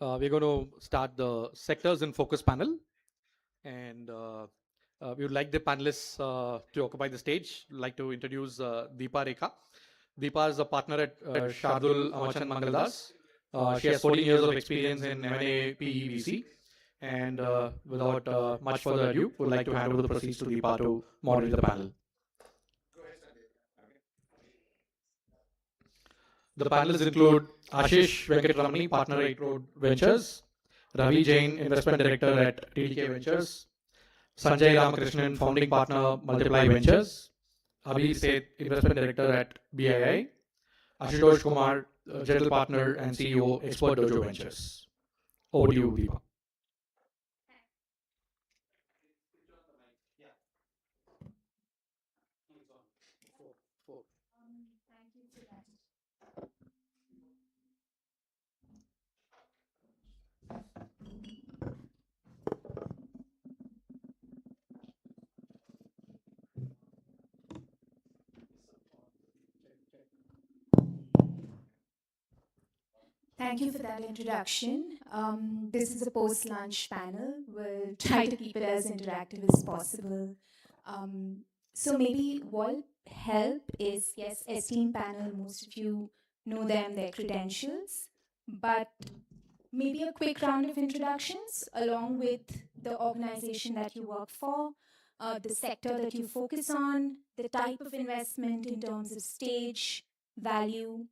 We're going to start the sectors in focus panel, and we would like the panelists to occupy the stage. I'd like to introduce Deepa Rekha. Deepa is a partner at Shardul, Amarchand, Mangaldas. She has 14 years of experience in M&A PEVC, and without much further ado, would like to hand over the proceeds to Deepa to moderate the panel. The panelists include Ashish Venkataramani, partner at 8 Road Ventures, Ravi Jain, investment director at TDK Ventures, Sanjay Ramakrishnan, founding partner, Multiply Ventures, Abir Seth, investment director at BII, Ashutosh Kumar, general partner and CEO, Expert Dojo Ventures. Over to you, Deepa. Thank you for that introduction. This is a post-lunch panel. We'll try to keep it as interactive as possible. So maybe what help is, yes, esteemed panel, most of you know them, their credentials, but maybe a quick round of introductions along with the organization that you work for, the sector that you focus on, the type of investment in terms of stage, value,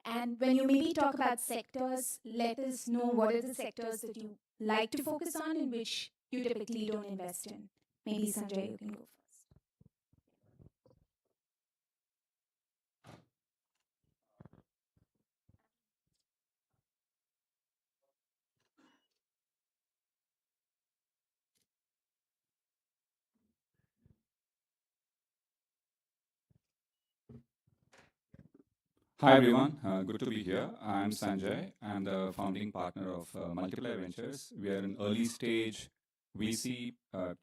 and when you maybe talk about sectors, let us know what are the sectors that you like to focus on in which you typically don't invest in. Maybe Sanjay, you can go first. Hi everyone, good to be here. I'm Sanjay. I'm the founding partner of Multiply Ventures. We are an early stage VC,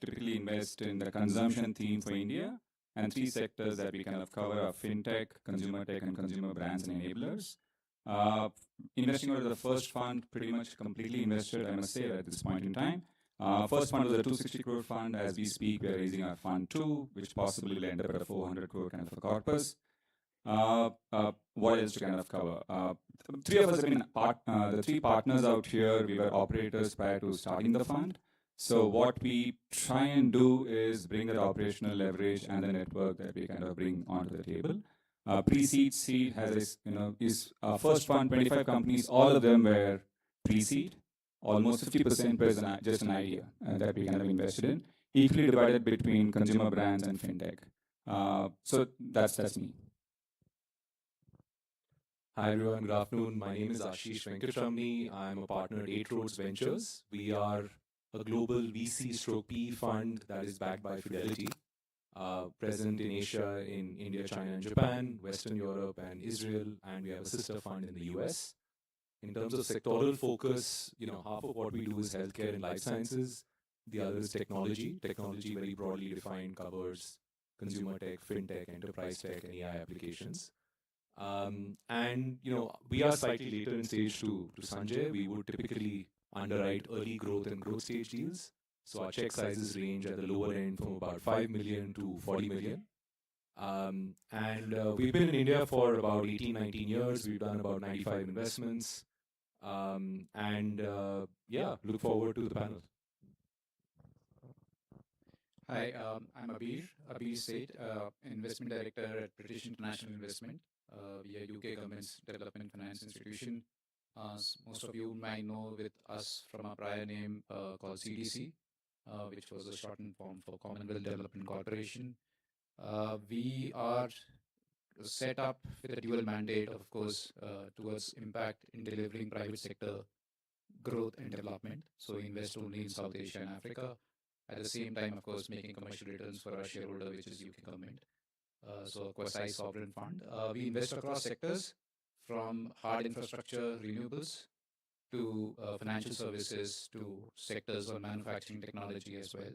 typically invest in the consumption theme for India, and three sectors that we kind of cover are fintech, consumer tech, and consumer brands and enablers. Investing out of the first fund, pretty much completely invested, I must say, at this point in time. First fund was a 260 crore fund. As we speak, we are raising our fund 2, which possibly will end up at a 400 crore kind of a corpus. What else to kind of cover? Three of us have been the three partners out here. We were operators prior to starting the fund. So what we try and do is bring that operational leverage and the network that we kind of bring onto the table. Pre-seed, seed has is first fund 25 companies. All of them were pre-seed. Almost 50% was just an idea that we kind of invested in, equally divided between consumer brands and fintech. So that's me. Hi everyone, good afternoon. My name is Ashish Venkataramani. I'm a partner at 8 Roads Ventures. We are a global VC stroke PE fund that is backed by Fidelity, present in Asia, in India, China, and Japan, Western Europe, and Israel, and we have a sister fund in the US. In terms of sectoral focus, half of what we do is healthcare and life sciences. The other is technology. Technology, very broadly defined, covers consumer tech, fintech, enterprise tech, and AI applications. We are slightly later in stage to Sanjay. We would typically underwrite early growth and growth stage deals. So our check sizes range at the lower end from about 5 million to 40 million. We've been in India for about 18, 19 years. We've done about 95 investments. Look forward to the panel. Hi, I'm Abir Seth, investment director at British International Investment. We are UK government's development finance institution. Most of you might know with us from our prior name called CDC, which was a shortened form for Commonwealth Development Corporation. We are set up with a dual mandate, of course, towards impact in delivering private sector growth and development. So we invest only in South Asia and Africa. At the same time, of course, making commercial returns for our shareholder, which is UK government. So a quasi-sovereign fund. We invest across sectors from hard infrastructure, renewables, to financial services, to sectors on manufacturing technology as well.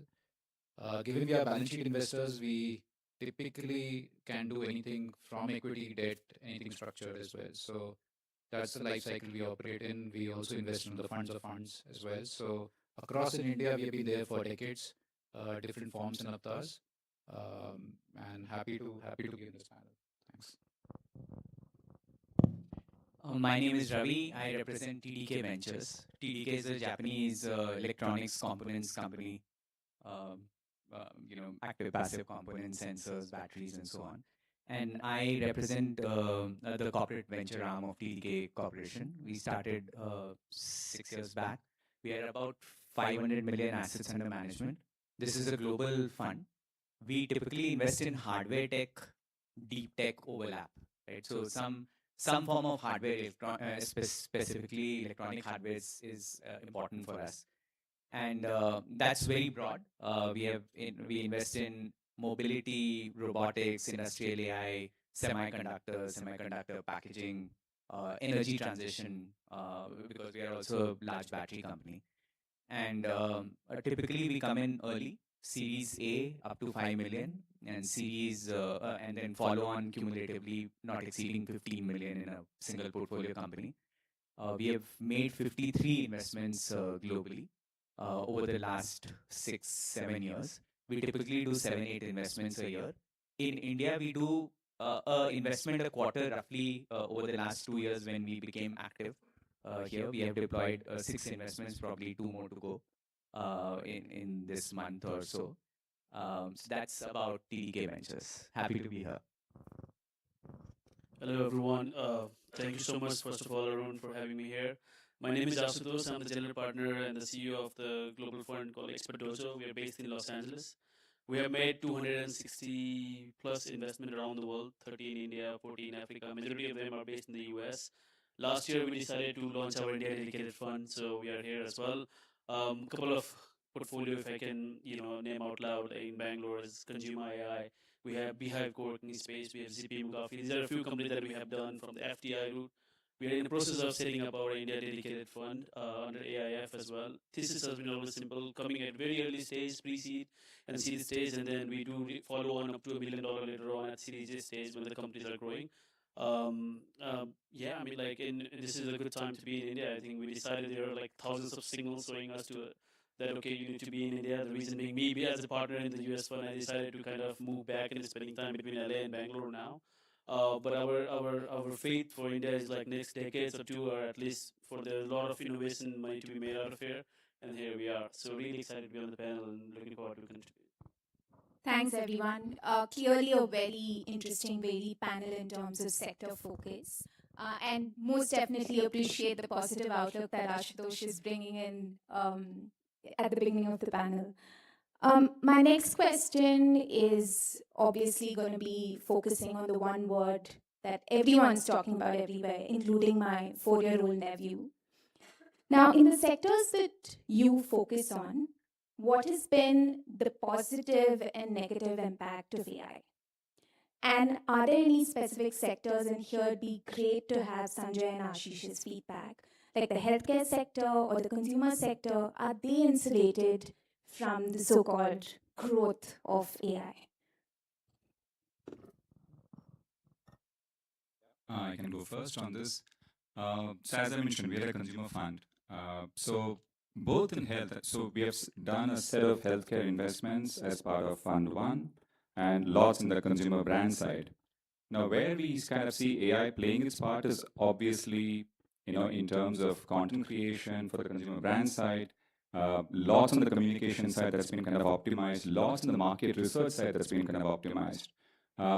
Given we are balance sheet investors, we typically can do anything from equity, debt, anything structured as well. So that's the life cycle we operate in. We also invest in the funds of funds as well. So across in India, we have been there for decades, different forms and avatars, and happy to be in this panel. Thanks. My name is Ravi. I represent TDK Ventures. TDK is a Japanese electronics components company. Um, active, passive components, sensors, batteries, and so on. And I represent the corporate venture arm of TDK Corporation. We started 6 years back. We are about 500 million assets under management. This is a global fund. We typically invest in hardware tech, deep tech overlap, right? So some form of hardware, specifically electronic hardware, is important for us, and that's very broad. We invest in mobility, robotics, industrial AI, semiconductor packaging, energy transition, because we are also a large battery company. And typically we come in early, Series A up to 5 million, and and then follow on cumulatively, not exceeding 15 million in a single portfolio company. We have made 53 investments globally over the last 6-7 years. We typically do 7-8 investments a year. In India, we do investment a quarter roughly over the last 2 years when we became active. Here we have deployed 6 investments, probably 2 more to go in this month or so. So that's about TDK Ventures. Happy to be here. Hello, everyone. Thank you so much, first of all, Arun, for having me here. My name is Ashutosh. I'm the general partner and the CEO of the global fund called Expert Dojo. We are based in Los Angeles. We have made 260 plus investment around the world, 30 in India, 40 in Africa. Majority of them are based in the US. Last year, we decided to launch our India dedicated fund, so we are here as well. Couple of portfolio, if I can, name out loud in Bangalore is Consumer AI. We have Beehive co-working space. We have ZP Mugafi. These are a few companies that we have done from the FDI route. We are in the process of setting up our India dedicated fund under AIF as well. Thesis has been always simple, coming at very early stage, pre-seed and seed stage, and then we do follow on up to $1 million later on at Series A stage when the companies are growing. Yeah, I mean, this is a good time to be in India. I think we decided there are like thousands of signals showing us that okay, you need to be in India. The reason being, me as a partner in the US fund, I decided to kind of move back and spending time between LA and Bangalore now. But our faith for India is like next decades or two, or at least for the lot of innovation money to be made out of here. And here we are. So really excited to be on the panel and looking forward to contribute. Thanks, everyone. Clearly a very interesting, varied panel in terms of sector focus. And most definitely appreciate the positive outlook that Ashutosh is bringing in at the beginning of the panel. My next question is obviously going to be focusing on the one word that everyone's talking about everywhere, including my 4-year-old nephew. Now, in the sectors that you focus on, what has been the positive and negative impact of AI? And are there any specific sectors, and here it'd be great to have Sanjay and Ashish's feedback, like the healthcare sector or the consumer sector, are they insulated from the so-called growth of AI? I can go first on this. So as I mentioned, we are a consumer fund. So both in health, so we have done a set of healthcare investments as part of Fund 1 and lots in the consumer brand side. Now, where we kind of see AI playing its part is obviously, in terms of content creation for the consumer brand side, lots on the communication side that's been kind of optimized, lots in the market research side that's been kind of optimized.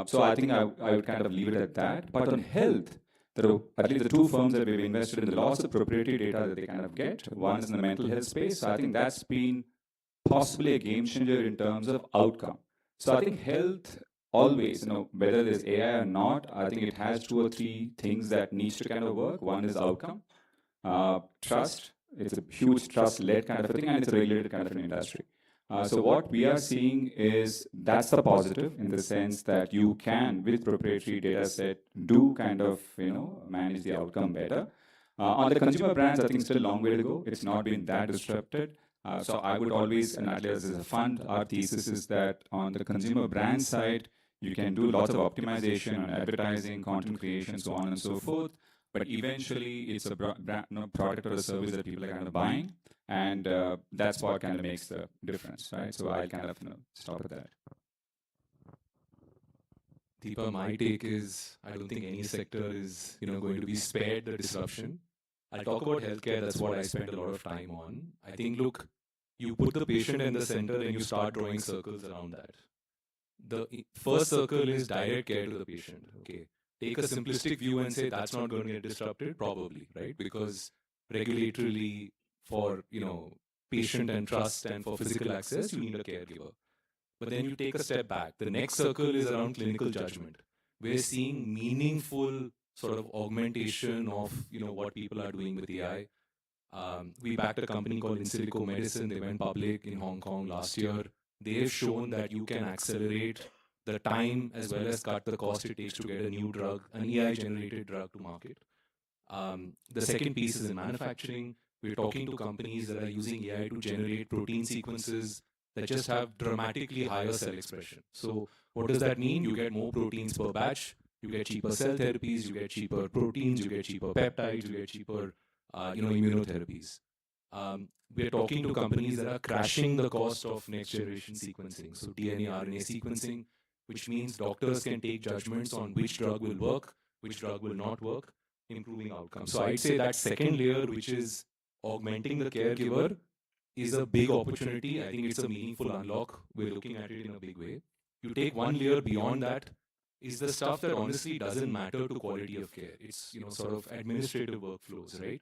So I think I would kind of leave it at that. But on health, there are at least the 2 firms that we've invested in, the lots of proprietary data that they kind of get. One is in the mental health space. So I think that's been possibly a game changer in terms of outcome. So I think health always, whether there's AI or not, I think it has 2 or 3 things that needs to kind of work. One is outcome, trust. It's a huge trust-led kind of a thing, and it's a regulated kind of an industry. So what we are seeing is that's the positive in the sense that you can, with proprietary data set, do kind of, manage the outcome better. On the consumer brands, I think still a long way to go. It's not been that disrupted. So I would always, and at least as a fund, our thesis is that on the consumer brand side, You can do lots of optimization on advertising, content creation, so on and so forth. But eventually, it's a product or a service that people are kind of buying, and that's what kind of makes the difference, right? So I'll kind of stop at that. Deepa, my take is I don't think any sector is going to be spared the disruption. I'll talk about healthcare. That's what I spend a lot of time on. I think, look, you put the patient in the center and you start drawing circles around that. The first circle is direct care to the patient. Okay, take a simplistic view and say that's not going to get disrupted, probably, right? Because regulatorily, for patient and trust and for physical access, you need a caregiver. But then you take a step back. The next circle is around clinical judgment. We're seeing meaningful sort of augmentation of what people are doing with AI. We backed a company called In Silico Medicine. They went public in Hong Kong last year. They've shown that you can accelerate the time as well as cut the cost it takes to get a new drug, an AI-generated drug to market. The second piece is in manufacturing. We're talking to companies that are using AI to generate protein sequences that just have dramatically higher cell expression. So what does that mean? You get more proteins per batch, you get cheaper cell therapies, you get cheaper proteins, you get cheaper peptides, you get cheaper immunotherapies. We're talking to companies that are crashing the cost of next generation sequencing. So DNA, RNA sequencing, which means doctors can take judgments on which drug will work, which drug will not work, improving outcomes. So I'd say that second layer, which is augmenting the caregiver, is a big opportunity. I think it's a meaningful unlock. We're looking at it in a big way. You take one layer beyond that, is the stuff that honestly doesn't matter to quality of care. It's sort of administrative workflows, right?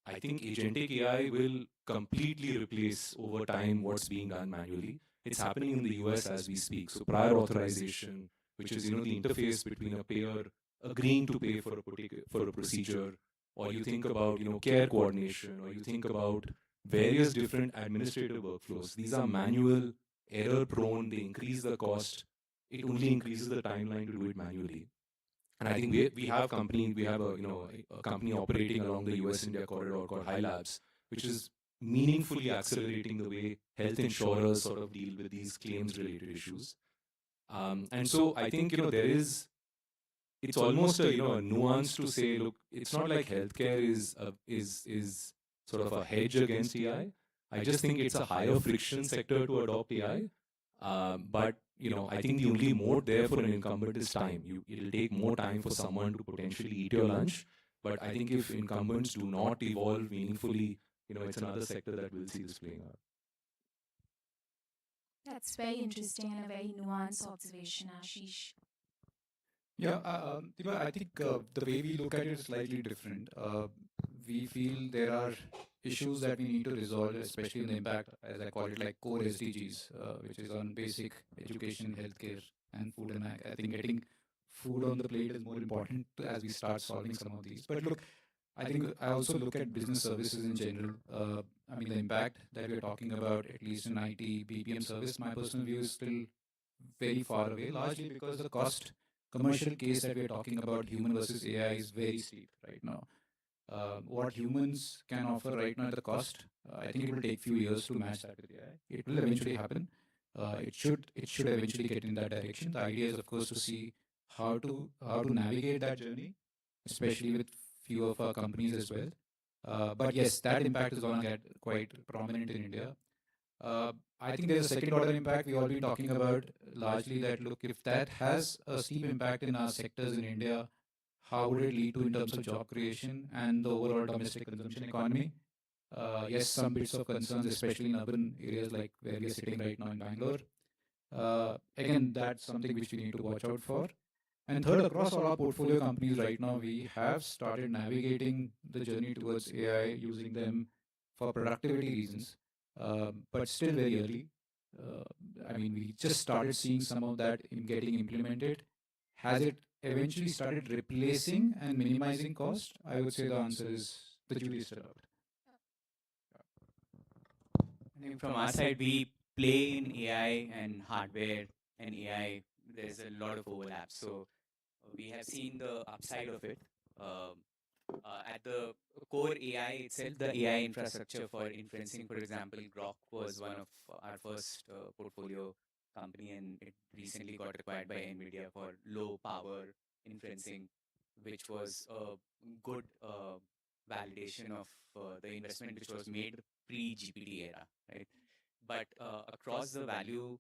I think agentic AI will completely replace over time what's being done manually. It's happening in the US as we speak. So prior authorization, which is the interface between a payer agreeing to pay for a procedure, or you think about care coordination, or you think about various different administrative workflows. These are manual, error prone, they increase the cost. It only increases the timeline to do it manually. And I think we have a company operating along the US India corridor called High Labs, which is meaningfully accelerating the way health insurers sort of deal with these claims related issues. And so I think it's almost a nuance to say, look, it's not like healthcare is sort of a hedge against AI. I just think it's a higher friction sector to adopt AI. But I think the only mode there for an incumbent is time. It'll take more time for someone to potentially eat your lunch. But I think if incumbents do not evolve meaningfully, it's another sector that will see this playing out. That's very interesting and a very nuanced observation, Ashish. Yeah, Deepa, I think the way we look at it is slightly different. We feel there are issues that we need to resolve, especially in the impact, as I call it, like core SDGs, which is on basic education, healthcare, and food. And I think getting food on the plate is more important as we start solving some of these. But look, I think I also look at business services in general. I mean, the impact that we're talking about, at least in IT, BPM service, my personal view is still very far away, largely because the cost commercial case that we're talking about, human versus AI, is very steep right now. What humans can offer right now at the cost, I think it will take few years to match that with AI. It will eventually happen. It should eventually get in that direction. The idea is, of course, to see how to navigate that journey, especially with few of our companies as well. But yes, that impact is going to get quite prominent in India. I think there's a second order impact we all been talking about, largely that, look, if that has a steep impact in our sectors in India, how would it lead to in terms of job creation and the overall domestic consumption economy? Yes, some bits of concerns, especially in urban areas like where we are sitting right now in Bangalore. Again, that's something which we need to watch out for. And third, across all our portfolio companies right now, we have started navigating the journey towards AI, using them for productivity reasons, but still very early. I mean, we just started seeing some of that in getting implemented. Has it eventually started replacing and minimizing cost? I would say the answer is the jury is still out. I think from our side, we play in AI and hardware and AI. There's a lot of overlap. So we have seen the upside of it. At the core AI itself, the AI infrastructure for inferencing, for example, Grok was one of our first portfolio company, and it recently got acquired by NVIDIA for low power inferencing, which was a good validation of the investment which was made pre-GPT era, right? But across the value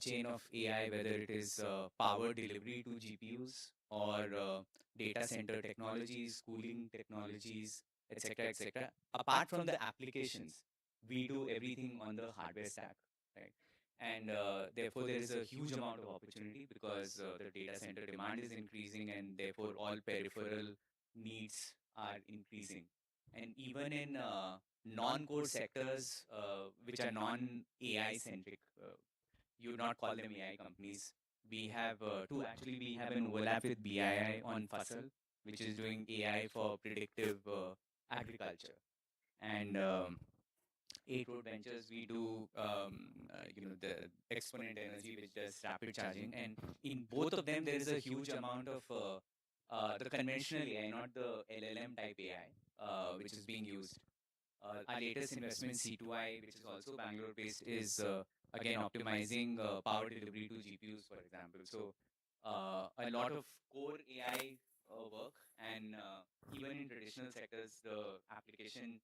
chain of AI, whether it is power delivery to GPUs or data center technologies, cooling technologies, etc., etc. Apart from the applications, we do everything on the hardware stack, right? And therefore, there is a huge amount of opportunity because the data center demand is increasing, and therefore all peripheral needs are increasing. And even in non-core sectors, which are non-AI centric, you would not call them AI companies. We have two, actually. We have an overlap with BII on Fasal, which is doing AI for predictive agriculture. And Eight Road Ventures, we do the Exponent Energy, which does rapid charging. And in both of them, there is a huge amount of the conventional AI, not the LLM type AI, which is being used. Our latest investment, C2I, which is also Bangalore based, is again optimizing power delivery to GPUs, for example. So a lot of core AI work, and even in traditional sectors, the application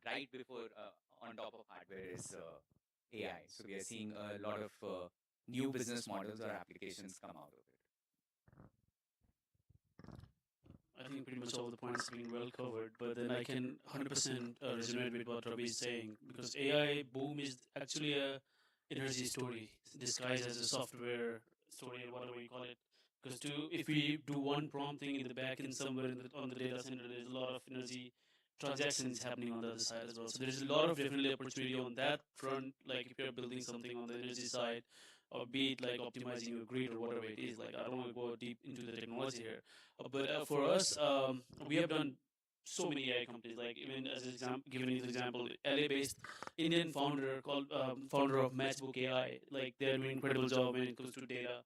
right before on top of hardware is AI. So we are seeing a lot of new business models or applications come out of it. I think pretty much all the points have been well covered, but then I can 100% resonate with what Ravi is saying, because AI boom is actually a energy story disguised as a software story or whatever you call it. Because if we do one prompt thing in the back end somewhere on the data center, there's a lot of energy transactions happening on the other side as well. So there's a lot of definitely opportunity on that front. Like if you're building something on the energy side, or be it like optimizing your grid or whatever it is. Like I don't want to go deep into the technology here, but for us, we have done so many AI companies. Like even as an example, giving you an example, LA-based Indian founder called founder of Matchbook AI. Like they're doing incredible job when it comes to data.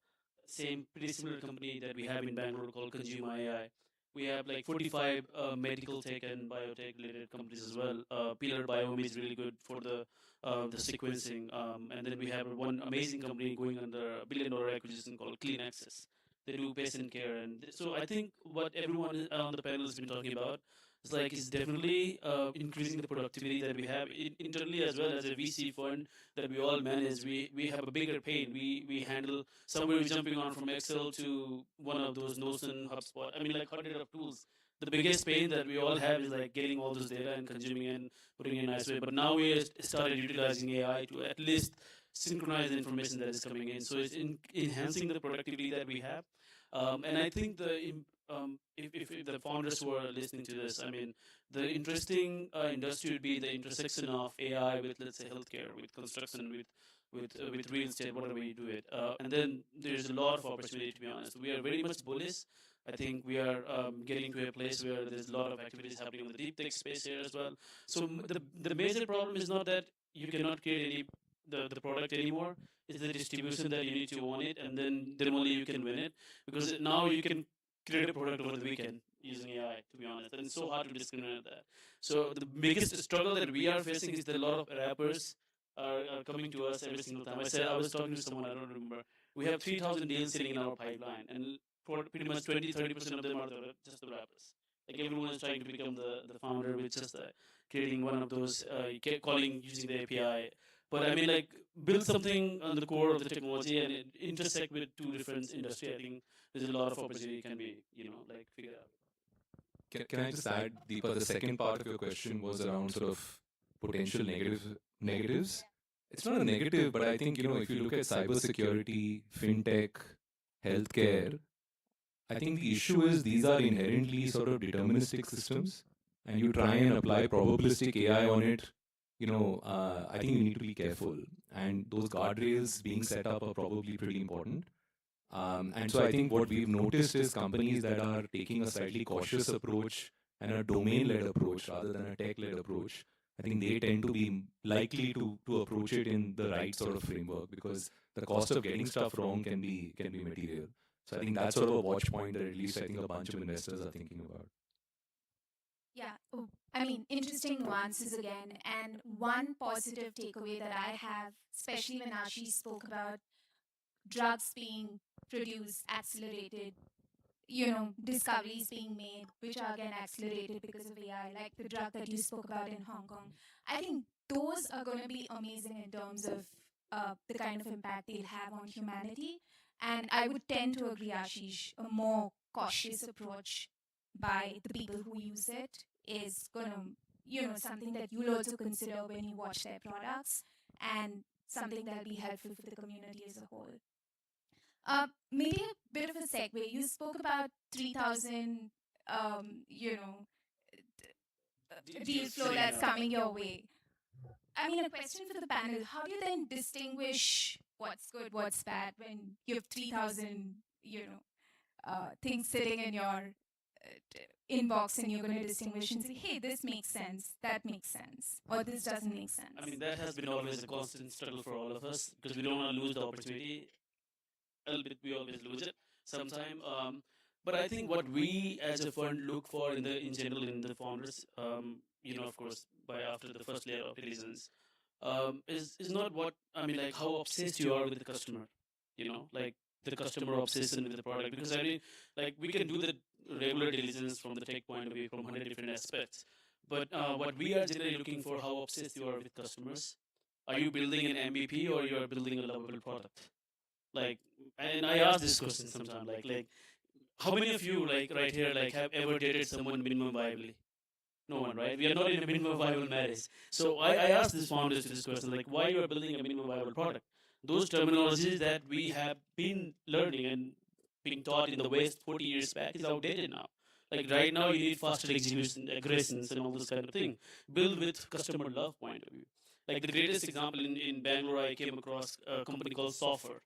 Same pretty similar company that we have in Bangalore called Consumer AI. We have like 45 medical tech and biotech related companies as well. Pillar Biome is really good for the sequencing, and then we have one amazing company going under $1 billion acquisition called Clean Access. They do patient care, and so I think what everyone on the panel has been talking about is like is definitely increasing the productivity that we have internally, as well as a VC fund that we all manage. We have a bigger pain. We handle somewhere jumping on from Excel to one of those Notion, HubSpot. I mean, like hundred of tools. The biggest pain that we all have is like getting all this data and consuming and putting it in a nice way. But now we have started utilizing AI to at least synchronize the information that is coming in. So it's enhancing the productivity that we have. And I think if the founders who are listening to this, I mean, the interesting industry would be the intersection of AI with, let's say, healthcare, with construction, with real estate, whatever you do it. And then there's a lot of opportunity, to be honest. We are very much bullish. I think we are getting to a place where there's a lot of activities happening on the deep tech space here as well. So the major problem is not that you cannot create the product anymore. It's the distribution that you need to own it, and then only you can win it. Because now you can create a product over the weekend using AI, to be honest. And it's so hard to discriminate that. So the biggest struggle that we are facing is that a lot of rappers are coming to us every single time. I was talking to someone, I don't remember. We have 3,000 deals sitting in our pipeline, and for pretty much 20-30% of them are just the rappers. Like everyone is trying to become the founder with just creating one of those, calling using the API. But I mean, like, build something on the core of the technology and it intersect with two different industry. I think there's a lot of opportunity can be, like figured out. Can I just add, Deepa, the second part of your question was around sort of potential negatives. It's not a negative, but I think, if you look at cybersecurity, fintech, healthcare, I think the issue is these are inherently sort of deterministic systems, and you try and apply probabilistic AI on it, I think you need to be careful. And those guardrails being set up are probably pretty important. And so I think what we've noticed is companies that are taking a slightly cautious approach and a domain-led approach rather than a tech-led approach, I think they tend to be likely to approach it in the right sort of framework, because the cost of getting stuff wrong can be material. So I think that's sort of a watch point that at least I think a bunch of investors are thinking about. Yeah. Oh, I mean, interesting nuances again. And one positive takeaway that I have, especially when Ashish spoke about drugs being produced, accelerated, discoveries being made, which are again accelerated because of AI, like the drug that you spoke about in Hong Kong. I think those are going to be amazing in terms of the kind of impact they'll have on humanity. And I would tend to agree, Ashish, a more cautious approach by the people who use it is going to, something that you'll also consider when you watch their products and something that'll be helpful for the community as a whole. Maybe a bit of a segue. You spoke about 3,000, um, you know, deal flow that's coming your way. I mean, a question for the panel: how do you then distinguish what's good, what's bad, when you have 3,000, things sitting in your inbox, and you're going to distinguish and say, "Hey, this makes sense, that makes sense, or this doesn't make sense." I mean, that has been always a constant struggle for all of us because we don't want to lose the opportunity. A little bit, we always lose it sometime. But I think what we as a fund look for in general in the founders, of course, by after the first layer of diligence, is not what I mean, like how obsessed you are with the customer, like the customer obsession with the product. Because I mean, like we can do the regular diligence from the tech point of view from 100 different aspects, but what we are generally looking for, how obsessed you are with customers. Are you building an MVP or you are building a lovable product? Like, and I ask this question sometimes, like how many of you, like right here, like have ever dated someone minimum viably? No one, right? We are not in a minimum viable marriage. So I asked these founders to this question, like why you are building a minimum viable product. Those terminologies that we have been learning and being taught in the West 40 years back is outdated now. Like right now, you need faster execution, aggressions, and all this kind of thing. Build with customer love point of view. Like the greatest example in Bangalore, I came across a company called Software.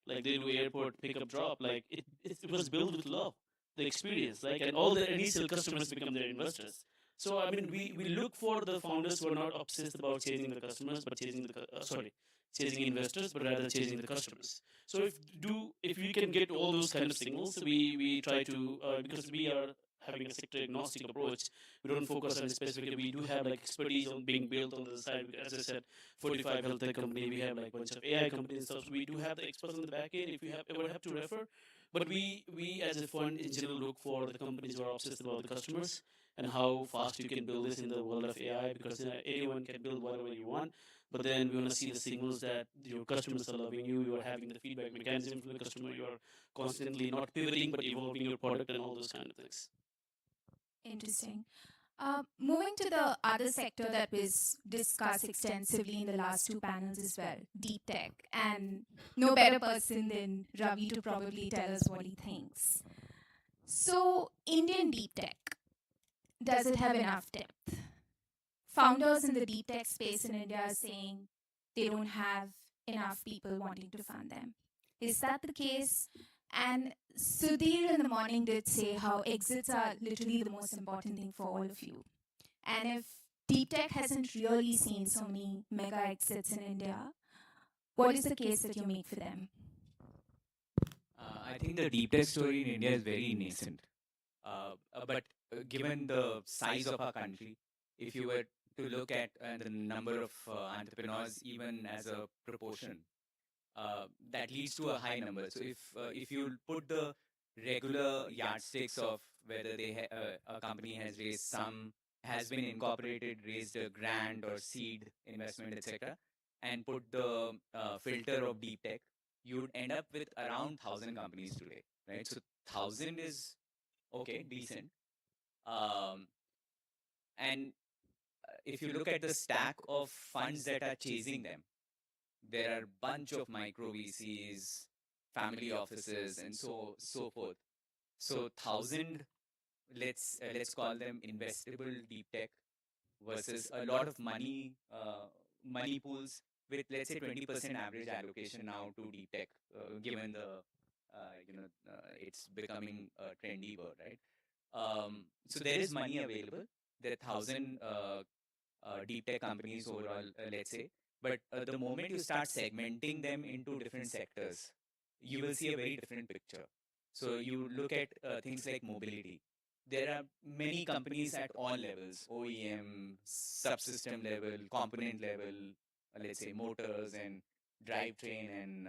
Like they do airport pickup drop. Like it was built with love, the experience, like, and all the initial customers become their investors. So I mean, we look for the founders who are not obsessed about chasing the customers, but chasing chasing investors, but rather chasing the customers. So if we can get all those kind of signals, we try to because we are having a sector agnostic approach. We don't focus on specifically. We do have like expertise on being built on the side. As I said, 45 health tech company. We have like bunch of AI companies and stuff. So we do have the experts on the back end. If you have ever have to refer, but we as a fund in general look for the companies who are obsessed about the customers and how fast you can build this in the world of AI, because anyone can build whatever you want. But then we want to see the signals that your customers are loving you, you are having the feedback mechanism from the customer, you are constantly not pivoting but evolving your product and all those kind of things. Interesting. Moving to the other sector that was discussed extensively in the last two panels as well, deep tech. And no better person than Ravi to probably tell us what he thinks. So, Indian deep tech, does it have enough depth? Founders in the deep tech space in India are saying they don't have enough people wanting to fund them. Is that the case? And Sudhir in the morning did say how exits are literally the most important thing for all of you. And if deep tech hasn't really seen so many mega exits in India, what is the case that you make for them? I think the deep tech story in India is very nascent. But given the size of our country, if you were to look at the number of entrepreneurs, even as a proportion, that leads to a high number. So if you put the regular yardsticks of whether a company has raised some, has been incorporated, raised a grant or seed investment, etc., and put the filter of deep tech, you would end up with around 1,000 companies today, right? So 1,000 is okay, decent. And if you look at the stack of funds that are chasing them, there are a bunch of micro VCs, family offices, and so forth. So 1,000, let's call them investable deep tech versus a lot of money pools with, let's say, 20% average allocation now to deep tech, given the it's becoming a trendy word, right? So there is money available. There are 1,000 deep tech companies overall, let's say. But the moment you start segmenting them into different sectors, you will see a very different picture. So you look at things like mobility. there are many companies at all levels, OEM, subsystem level, component level, let's say motors and drivetrain and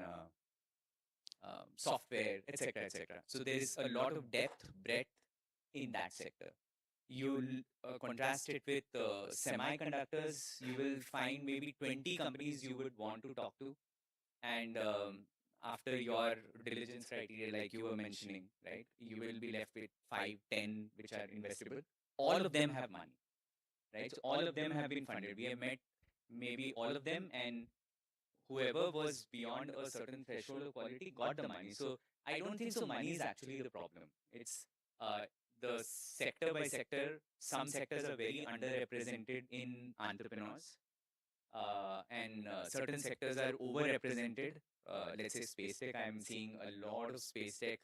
software, etc., etc. So there is a lot of depth, breadth in that sector. You'll contrast it with semiconductors, you will find maybe 20 companies you would want to talk to. And after your diligence criteria, like you were mentioning, right, you will be left with 5, 10 which are investable. All of them have money, right? So all of them have been funded. We have met maybe all of them, and whoever was beyond a certain threshold of quality got the money. So I don't think so. Money is actually the problem. It's the sector by sector. Some sectors are very underrepresented in entrepreneurs, and certain sectors are overrepresented. Let's say space tech. I'm seeing a lot of space tech.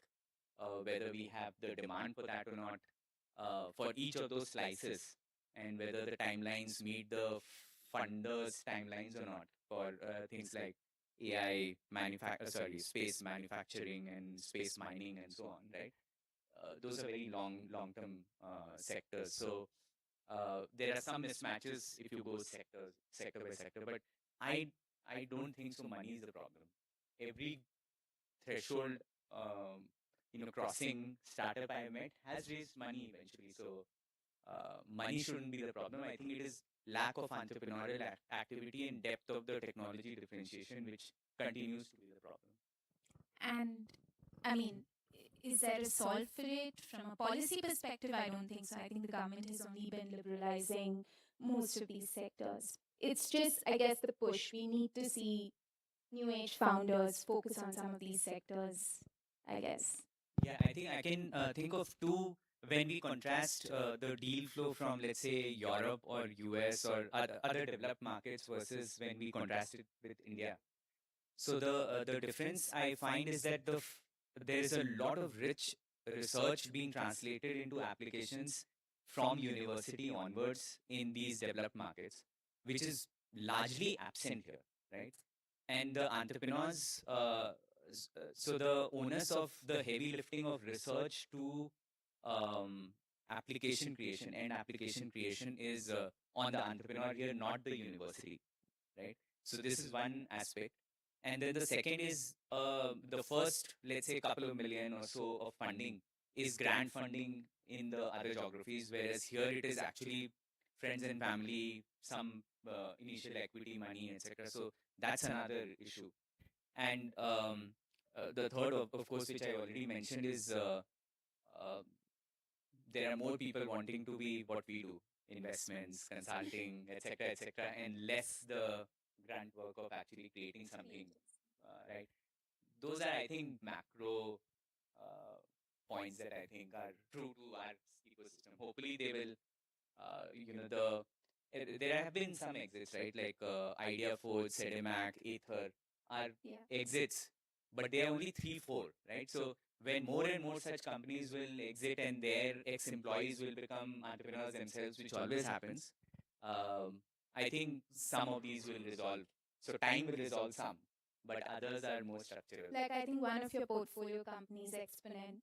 Whether we have the demand for that or not, for each of those slices, and whether the timelines meet the funders' timelines or not for things like AI space manufacturing and space mining and so on, right? Those are very long-term sectors. So there are some mismatches if you go sector by sector, but I I don't think so. Money is the problem. Every threshold, crossing startup I have met has raised money eventually. So money shouldn't be the problem. I think it is lack of entrepreneurial activity and depth of the technology differentiation which continues to be the problem. And I mean, is there a solve for it? From a policy perspective, I don't think so. I think the government has only been liberalizing most of these sectors. It's just, I guess, the push. We need to see new age founders focus on some of these sectors, I guess. Yeah, I think I can think of two when we contrast the deal flow from, let's say, Europe or US or other developed markets versus when we contrast it with India. So the difference I find is that there is a lot of rich research being translated into applications from university onwards in these developed markets, which is largely absent here, right? And the entrepreneurs, so the onus of the heavy lifting of research to um, application creation and application creation is on the entrepreneur here, not the university, right? So this is one aspect. And then the second is the first, let's say, couple of million or so of funding is grant funding in the other geographies, whereas here it is actually friends and family, some initial equity money, etc. So that's another issue. And the third, of course, which I already mentioned, is uh, there are more people wanting to be what we do, investments, consulting, etc., and less the grunt work of actually creating something, right? Those are, I think, macro uh, points that I think are true to our ecosystem. Hopefully, they will, there have been some exits, right? Like Idea Forge, Sedemac, Aether are exits, but they are only 3, 4, right? So when more and more such companies will exit and their ex-employees will become entrepreneurs themselves, which always happens, I think some of these will resolve. So time will resolve some, but others are more structural. Like, I think one of your portfolio companies, Exponent.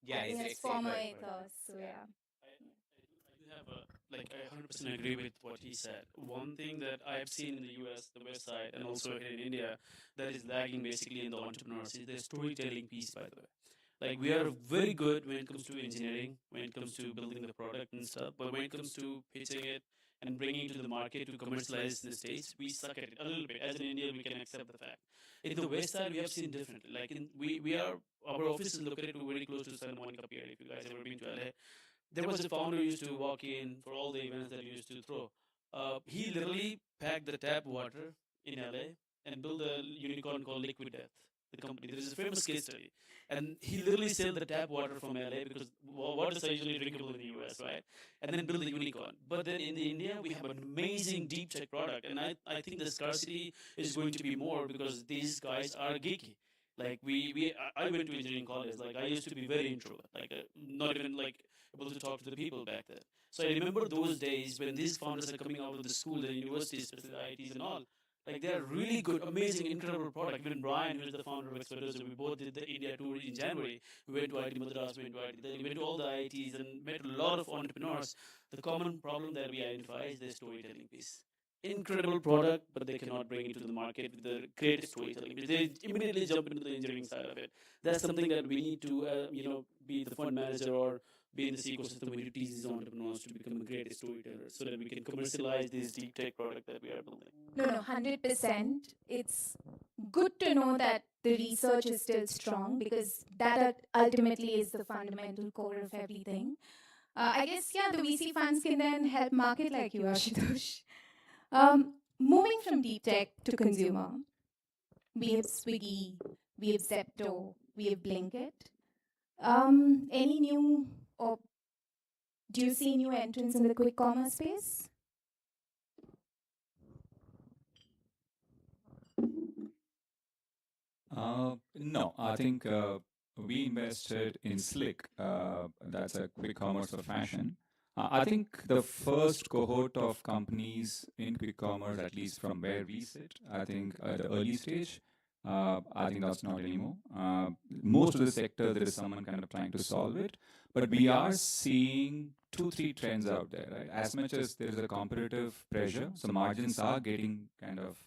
Yeah, I think it's former Ethos. So, yeah. I do have like I 100% agree with what he said. One thing that I have seen in the US, the West side, and also here in India, that is lagging basically in the entrepreneurs is the storytelling piece. By the way, like we are very good when it comes to engineering, when it comes to building the product and stuff, but when it comes to pitching it and bringing it to the market to commercialize in the states, we suck at it a little bit. As an Indian, we can accept the fact. In the West side, we have seen differently. Like we are our office is located very close to San Monica Pier. If you guys ever been to LA, there was a founder who used to walk in for all the events that he used to throw. He literally packed the tap water in LA and built a unicorn called Liquid Death. The company. There is a famous case study, and he literally sold the tap water from LA because waters are usually drinkable in the US, right? And then build a unicorn. But then in India, we have an amazing deep tech product, and I think the scarcity is going to be more because these guys are geeky. Like I went to engineering college. Like I used to be very introvert, like not even like able to talk to the people back then. So I remember those days when these founders are coming out of the school, the universities, especially the IITs and all. Like they are really good, amazing, incredible product. Even Brian, who is the founder of Expertos, we both did the India tour in January. We went to IIT Madras, we went to IIT Delhi, we went to all the IITs and met a lot of entrepreneurs. The common problem that we identify is the storytelling piece. Incredible product, but they cannot bring it to the market with the great storytelling. They immediately jump into the engineering side of it. That's something that we need to, be the fund manager or be in this ecosystem. We need to teach these entrepreneurs to become a great storyteller so that we can commercialize this deep tech product that we are building. No, 100%. It's good to know that the research is still strong because that ultimately is the fundamental core of everything. I guess, yeah, the VC funds can then help market like you, Ashutosh. Moving from deep tech to consumer, we have Swiggy, we have Zepto, we have Blinkit. Any new, or do you see new entrants in the quick commerce space? No, I think we invested in Slick. That's a quick commerce for fashion. I think the first cohort of companies in quick commerce, at least from where we sit, I think at the early stage, I think that's not anymore. Most of the sector, there is someone kind of trying to solve it. But we are seeing 2-3 trends out there, right? As much as there is a competitive pressure, so margins are getting kind of,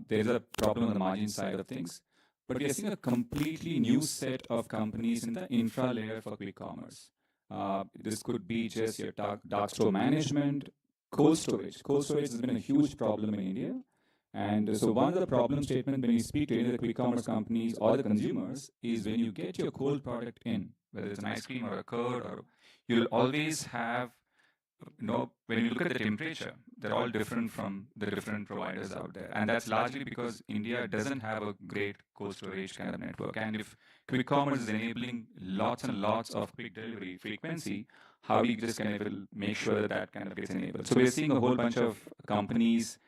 there is a problem on the margin side of things. But we are seeing a completely new set of companies in the infra layer for quick commerce. This could be just your dark store management, cold storage. Cold storage has been a huge problem in India. And so one of the problem statements when you speak to any of the quick commerce companies or the consumers is when you get your cold product in, whether it's an ice cream or a curd, or you'll always have, when you look at the temperature, they're all different from the different providers out there. And that's largely because India doesn't have a great cold storage kind of network. And if quick commerce is enabling lots and lots of quick delivery frequency, how do you just kind of make sure that that kind of gets enabled? So we're seeing a whole bunch of companies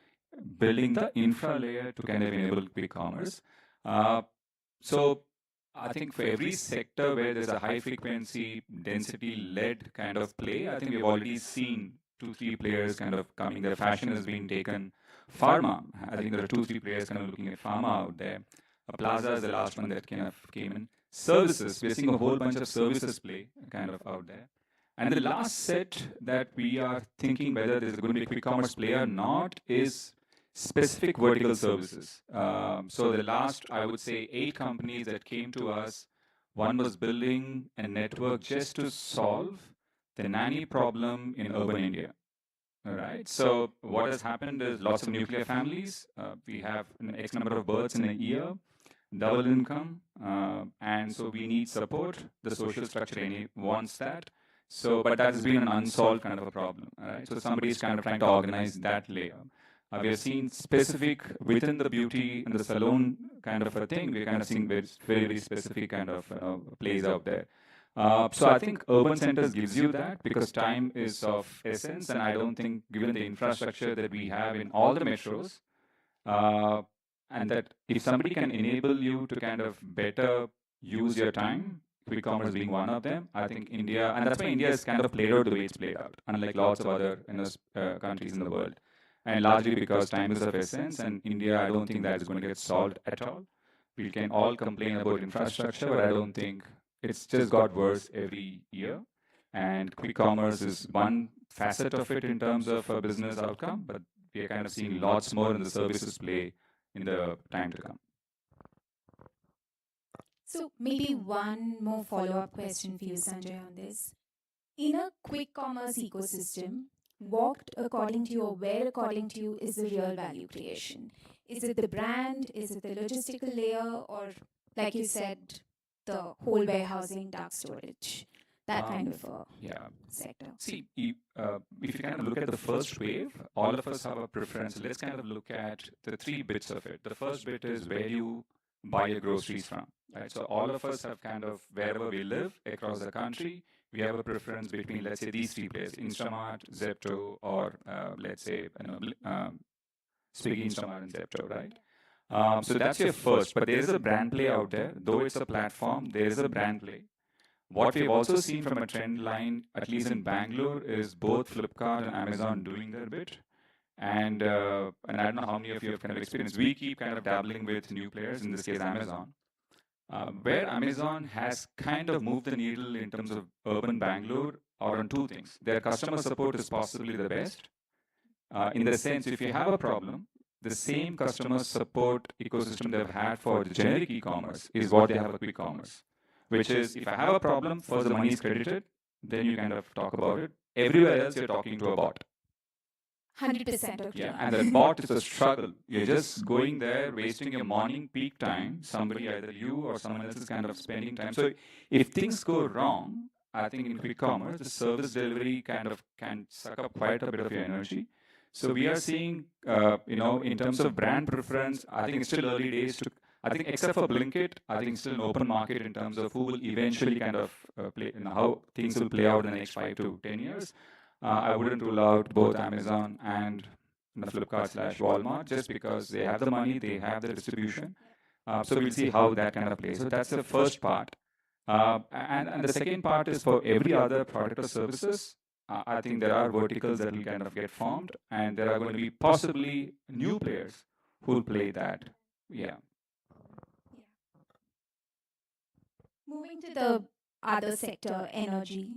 building the infra layer to kind of enable quick commerce. So I think for every sector where there's a high frequency density led kind of play, I think we've already seen 2-3 players kind of coming. Their fashion has been taken. Pharma, I think there are 2-3 players kind of looking at pharma out there. Plaza is the last one that kind of came in. Services, we're seeing a whole bunch of services play kind of out there. And the last set that we are thinking whether there's going to be a quick commerce player or not is specific vertical services. So the last, I would say, 8 companies that came to us, one was building a network just to solve the nanny problem in urban India. All right. So what has happened is lots of nuclear families. We have an X number of births in a year, double income, and so we need support. The social structure wants that. So, but that has been an unsolved kind of a problem. All right. So somebody is kind of trying to organize that layer. We have seen specific within the beauty and the salon kind of a thing. We're kind of seeing very, very specific kind of plays out there. So I think urban centers gives you that because time is of essence, and I don't think, given the infrastructure that we have in all the metros, and that if somebody can enable you to kind of better use your time, quick commerce being one of them, I think India, and that's why India is kind of played out the way it's played out, unlike lots of other countries in the world. And largely because time is of essence, and India, I don't think that is going to get solved at all. We can all complain about infrastructure, but I don't think it's just got worse every year. And quick commerce is one facet of it in terms of a business outcome, but we are kind of seeing lots more in the services play in the time to come. So maybe one more follow-up question for you, Sanjay, on this. In a quick commerce ecosystem, what, according to you, or where, according to you, is the real value creation? Is it the brand? Is it the logistical layer? Or, like you said, the whole warehousing, dark storage? That kind of a sector. See, if you kind of look at the first wave, all of us have a preference. Let's kind of look at the 3 bits of it. The first bit is where you buy your groceries from. Right? So all of us have kind of, wherever we live across the country, we have a preference between, let's say, these 3 players, Instamart, Zepto, or let's say, Swiggy, Instamart, and Zepto, right? So that's your first, but there is a brand play out there. Though it's a platform, there is a brand play. What we've also seen from a trend line, at least in Bangalore, is both Flipkart and Amazon doing their bit. And I don't know how many of you have kind of experienced. We keep kind of dabbling with new players, in this case Amazon, where Amazon has kind of moved the needle in terms of urban Bangalore or on two things. Their customer support is possibly the best, in the sense if you have a problem, the same customer support ecosystem they've had for the generic e-commerce is what they have for quick commerce, which is if I have a problem, first the money is credited, then you kind of talk about it. Everywhere else, you're talking to a bot. 100% agree. Yeah, and that bot is a struggle. You're just going there, wasting your morning peak time. Somebody, either you or someone else, is kind of spending time. So if things go wrong, I think in quick commerce, the service delivery kind of can suck up quite a bit of your energy. So we are seeing, in terms of brand preference, I think it's still early days to. I think except for Blinkit, I think it's still an open market in terms of who will eventually kind of play, how things will play out in the next 5 to 10 years. I wouldn't rule out both Amazon and the Flipkart slash Walmart just because they have the money, they have the distribution. So we'll see how that kind of plays. So that's the first part. And the second part is for every other product or services. I think there are verticals that will kind of get formed, and there are going to be possibly new players who will play that. Yeah. Moving to the other sector, energy,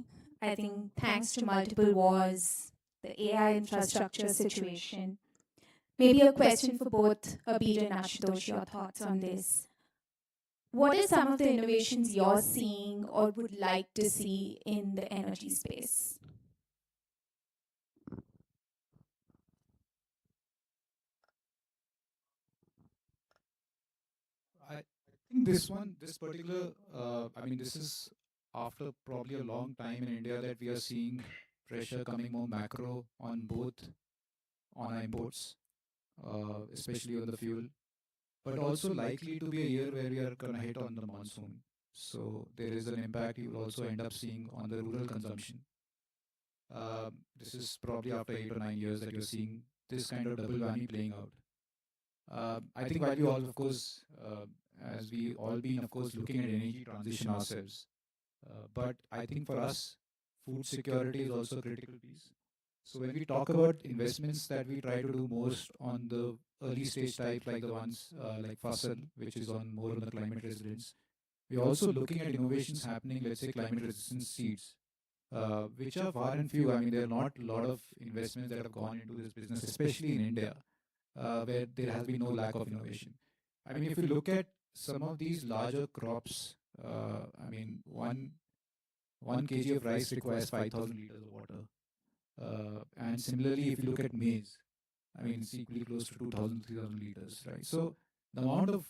I think thanks to multiple wars, the AI infrastructure situation, maybe a question for both Abir and Ashutosh, your thoughts on this. What are some of the innovations you're seeing or would like to see in the energy space? I think this particular, this is after probably a long time in India that we are seeing pressure coming more macro on both on our imports, especially on the fuel, but also likely to be a year where we are going to hit on the monsoon. So there is an impact you will also end up seeing on the rural consumption. This is probably after 8 or 9 years that you're seeing this kind of double whammy playing out. I think while we all, of course, as we all been, of course, looking at energy transition ourselves, but I think for us, food security is also a critical piece. So when we talk about investments that we try to do most on the early stage type, like the ones like Fasal, which is on more on the climate resilience, we're also looking at innovations happening, let's say climate resistant seeds, which are far and few. I mean, there are not a lot of investments that have gone into this business, especially in India, where there has been no lack of innovation. I mean, if you look at some of these larger crops, one kg of rice requires 5,000 liters of water. And similarly, if you look at maize, I mean, it's equally close to 2,000, 3,000 liters, right? So the amount of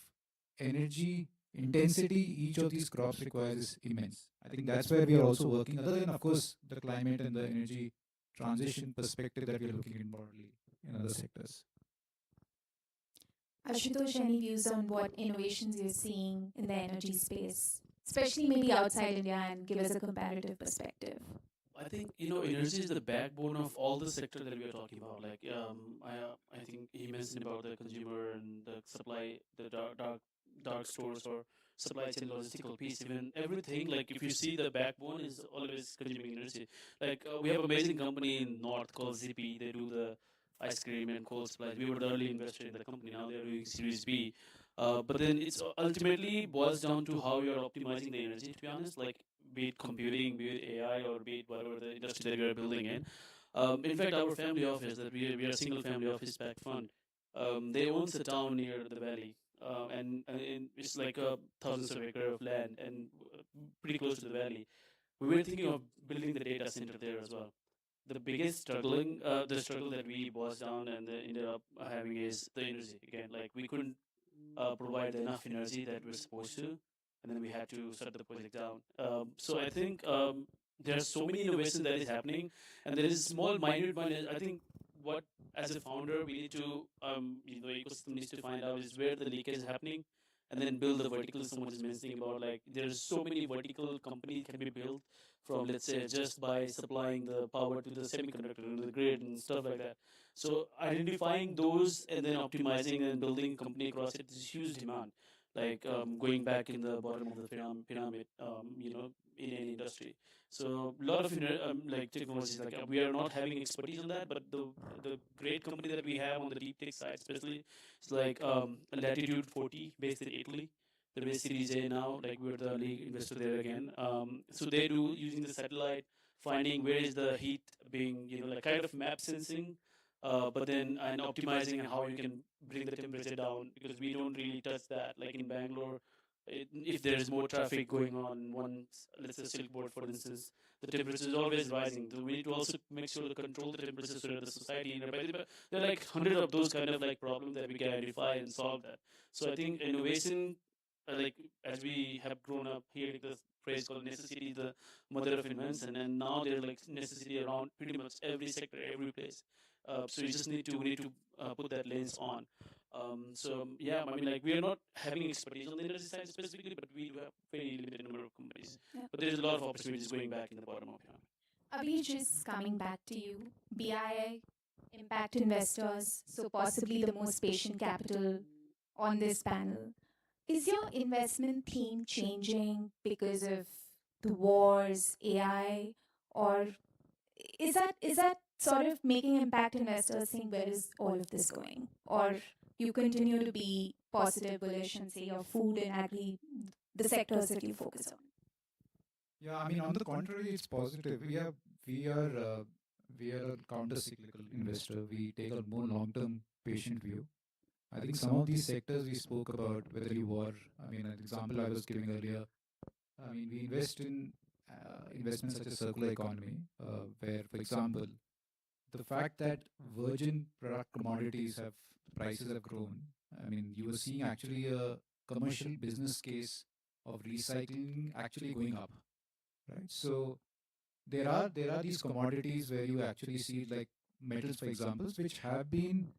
energy intensity each of these crops requires is immense. I think that's where we are also working, other than, of course, the climate and the energy transition perspective that we are looking at broadly in other sectors. Ashutosh, any views on what innovations you're seeing in the energy space, especially maybe outside India, and give us a comparative perspective? I think energy is the backbone of all the sector that we are talking about. Like I think he mentioned about the consumer and the supply, the dark stores or supply chain logistical piece. Even everything, like if you see, the backbone is always consuming energy. Like we have an amazing company in North called Zippy. They do the ice cream and cold supplies. We were the early investor in the company. Now they are doing Series B. But then it's ultimately boils down to how you're optimizing the energy. To be honest, like be it computing, be it AI, or be it whatever the industry that we are building in. In fact, our family office, that we are a single family office backed fund, they owns a town near the valley, and it's like a thousands of acre of land and pretty close to the valley. We were thinking of building the data center there as well. The struggle that we boils down and ended up having is the energy again. Like we couldn't provide enough energy that we're supposed to, and then we had to shut the project down. So I think there are so many innovations that is happening, and there is small minute one. I think what as a founder we need to the ecosystem needs to find out is where the leakage is happening, and then build the vertical. Someone is mentioning about like there's so many vertical companies can be built from, let's say, just by supplying the power to the semiconductor and the grid and stuff like that. So identifying those and then optimizing and building company across it is huge demand. Like going back in the bottom of the pyramid, in any industry. So a lot of like technologies, like we are not having expertise on that, but the great company that we have on the deep tech side, especially, it's like Latitude 40, based in Italy. They're based Series A now. Like we're the lead investor there again. So they do using the satellite, finding where is the heat being, like kind of map sensing, but then and optimizing and how you can bring the temperature down, because we don't really touch that. Like in Bangalore, if there's more traffic going on one, let's say Silk Board, for instance, the temperature is always rising. So we need to also make sure to control the temperature so that the society, there are like hundreds of those kind of like problems that we can identify and solve that. So I think innovation, like as we have grown up here, like the phrase called necessity is the mother of invention, and now there's like necessity around pretty much every sector, every place. So you just need to put that lens on. So yeah, I mean, like we are not having expertise on the energy side specifically, but we do have very limited number of companies. Yeah. But there's a lot of opportunities going back in the bottom of here. Abir, just coming back to you, BII, impact investors, so possibly the most patient capital on this panel. Is your investment theme changing because of the wars, AI, or is that sort of making impact investors think where is all of this going? Or you continue to be positive, bullish, and say your food and agri, the sectors that you focus on? Yeah, I mean, on the contrary, it's positive. We are a counter-cyclical investor. We take a more long-term, patient view. I think some of these sectors we spoke about, whether you were, I mean, an example I was giving earlier. I mean, we invest in investments such as circular economy, where, for example, the fact that virgin product commodities prices have grown. I mean, you were seeing actually a commercial business case of recycling actually going up, right? So there are these commodities where you actually see like metals, for example, which have been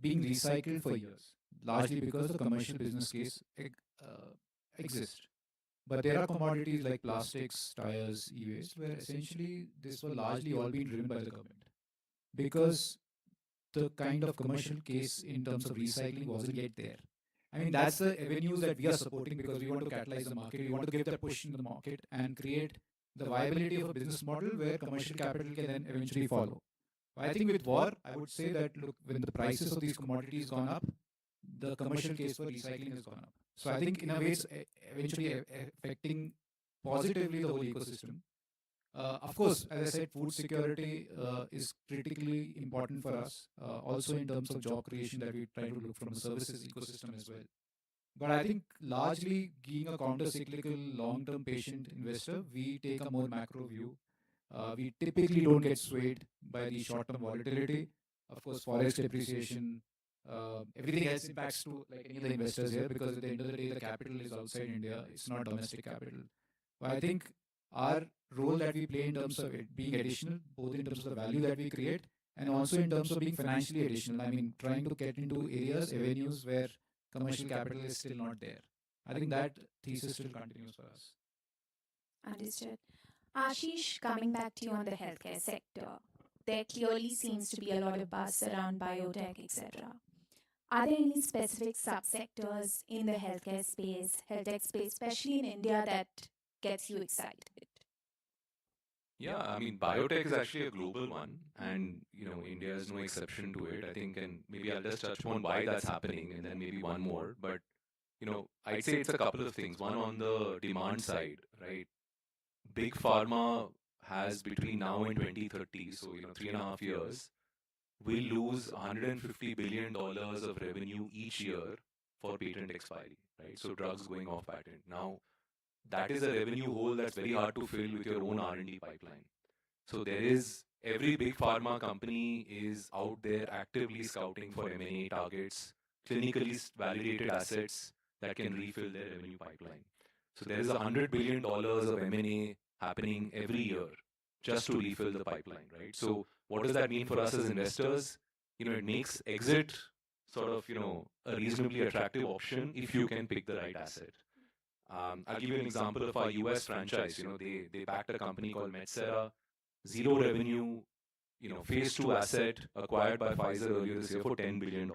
being recycled for years, largely because the commercial business case exists. But there are commodities like plastics, tires, e-waste, where essentially this was largely all being driven by the government, because the kind of commercial case in terms of recycling wasn't yet there. I mean, that's the avenues that we are supporting, because we want to catalyze the market. We want to give that push in the market and create the viability of a business model where commercial capital can then eventually follow. I think with war, I would say that, look, when the prices of these commodities gone up, the commercial case for recycling has gone up. So I think in a way it's eventually affecting positively the whole ecosystem. Of course, as I said, food security is critically important for us, also in terms of job creation that we try to look from the services ecosystem as well. But I think largely being a counter-cyclical, long-term patient investor, we take a more macro view. We typically don't get swayed by the short-term volatility. Of course, forex depreciation, everything else impacts to like any of the investors here, because at the end of the day, the capital is outside India. It's not domestic capital. But I think our role that we play in terms of it being additional, both in terms of the value that we create and also in terms of being financially additional. I mean, trying to get into areas, avenues where commercial capital is still not there. I think that thesis still continues for us. Understood. Ashish, coming back to you on the healthcare sector, there clearly seems to be a lot of buzz around biotech, etc. Are there any specific subsectors in the healthcare space, health tech space, especially in India, that gets you excited? Yeah, I mean, biotech is actually a global one, and India is no exception to it. I think, and maybe I'll just touch upon why that's happening, and then maybe one more. But I'd say it's a couple of things. One, on the demand side, right? Big pharma has, between now and 2030, so 3.5 years, will lose $150 billion of revenue each year for patent expiry, right? So drugs going off patent. Now, that is a revenue hole that's very hard to fill with your own R&D pipeline. So every big pharma company is out there actively scouting for M&A targets, clinically validated assets that can refill their revenue pipeline. So there is $100 billion of M&A happening every year just to refill the pipeline, right? So what does that mean for us as investors? It makes exit sort of, a reasonably attractive option if you can pick the right asset. I'll give you an example of our US franchise. They backed a company called Metsera, zero revenue, phase 2 asset acquired by Pfizer earlier this year for $10 billion.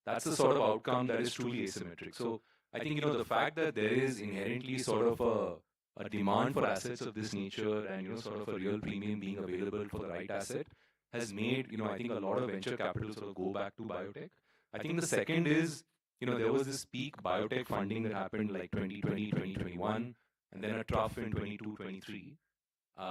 That's the sort of outcome that is truly asymmetric. So I think, the fact that there is inherently sort of a demand for assets of this nature and, sort of a real premium being available for the right asset has made, I think a lot of venture capital sort of go back to biotech. I think the second is, there was this peak biotech funding that happened like 2020, 2021, and then a trough in 22, 23,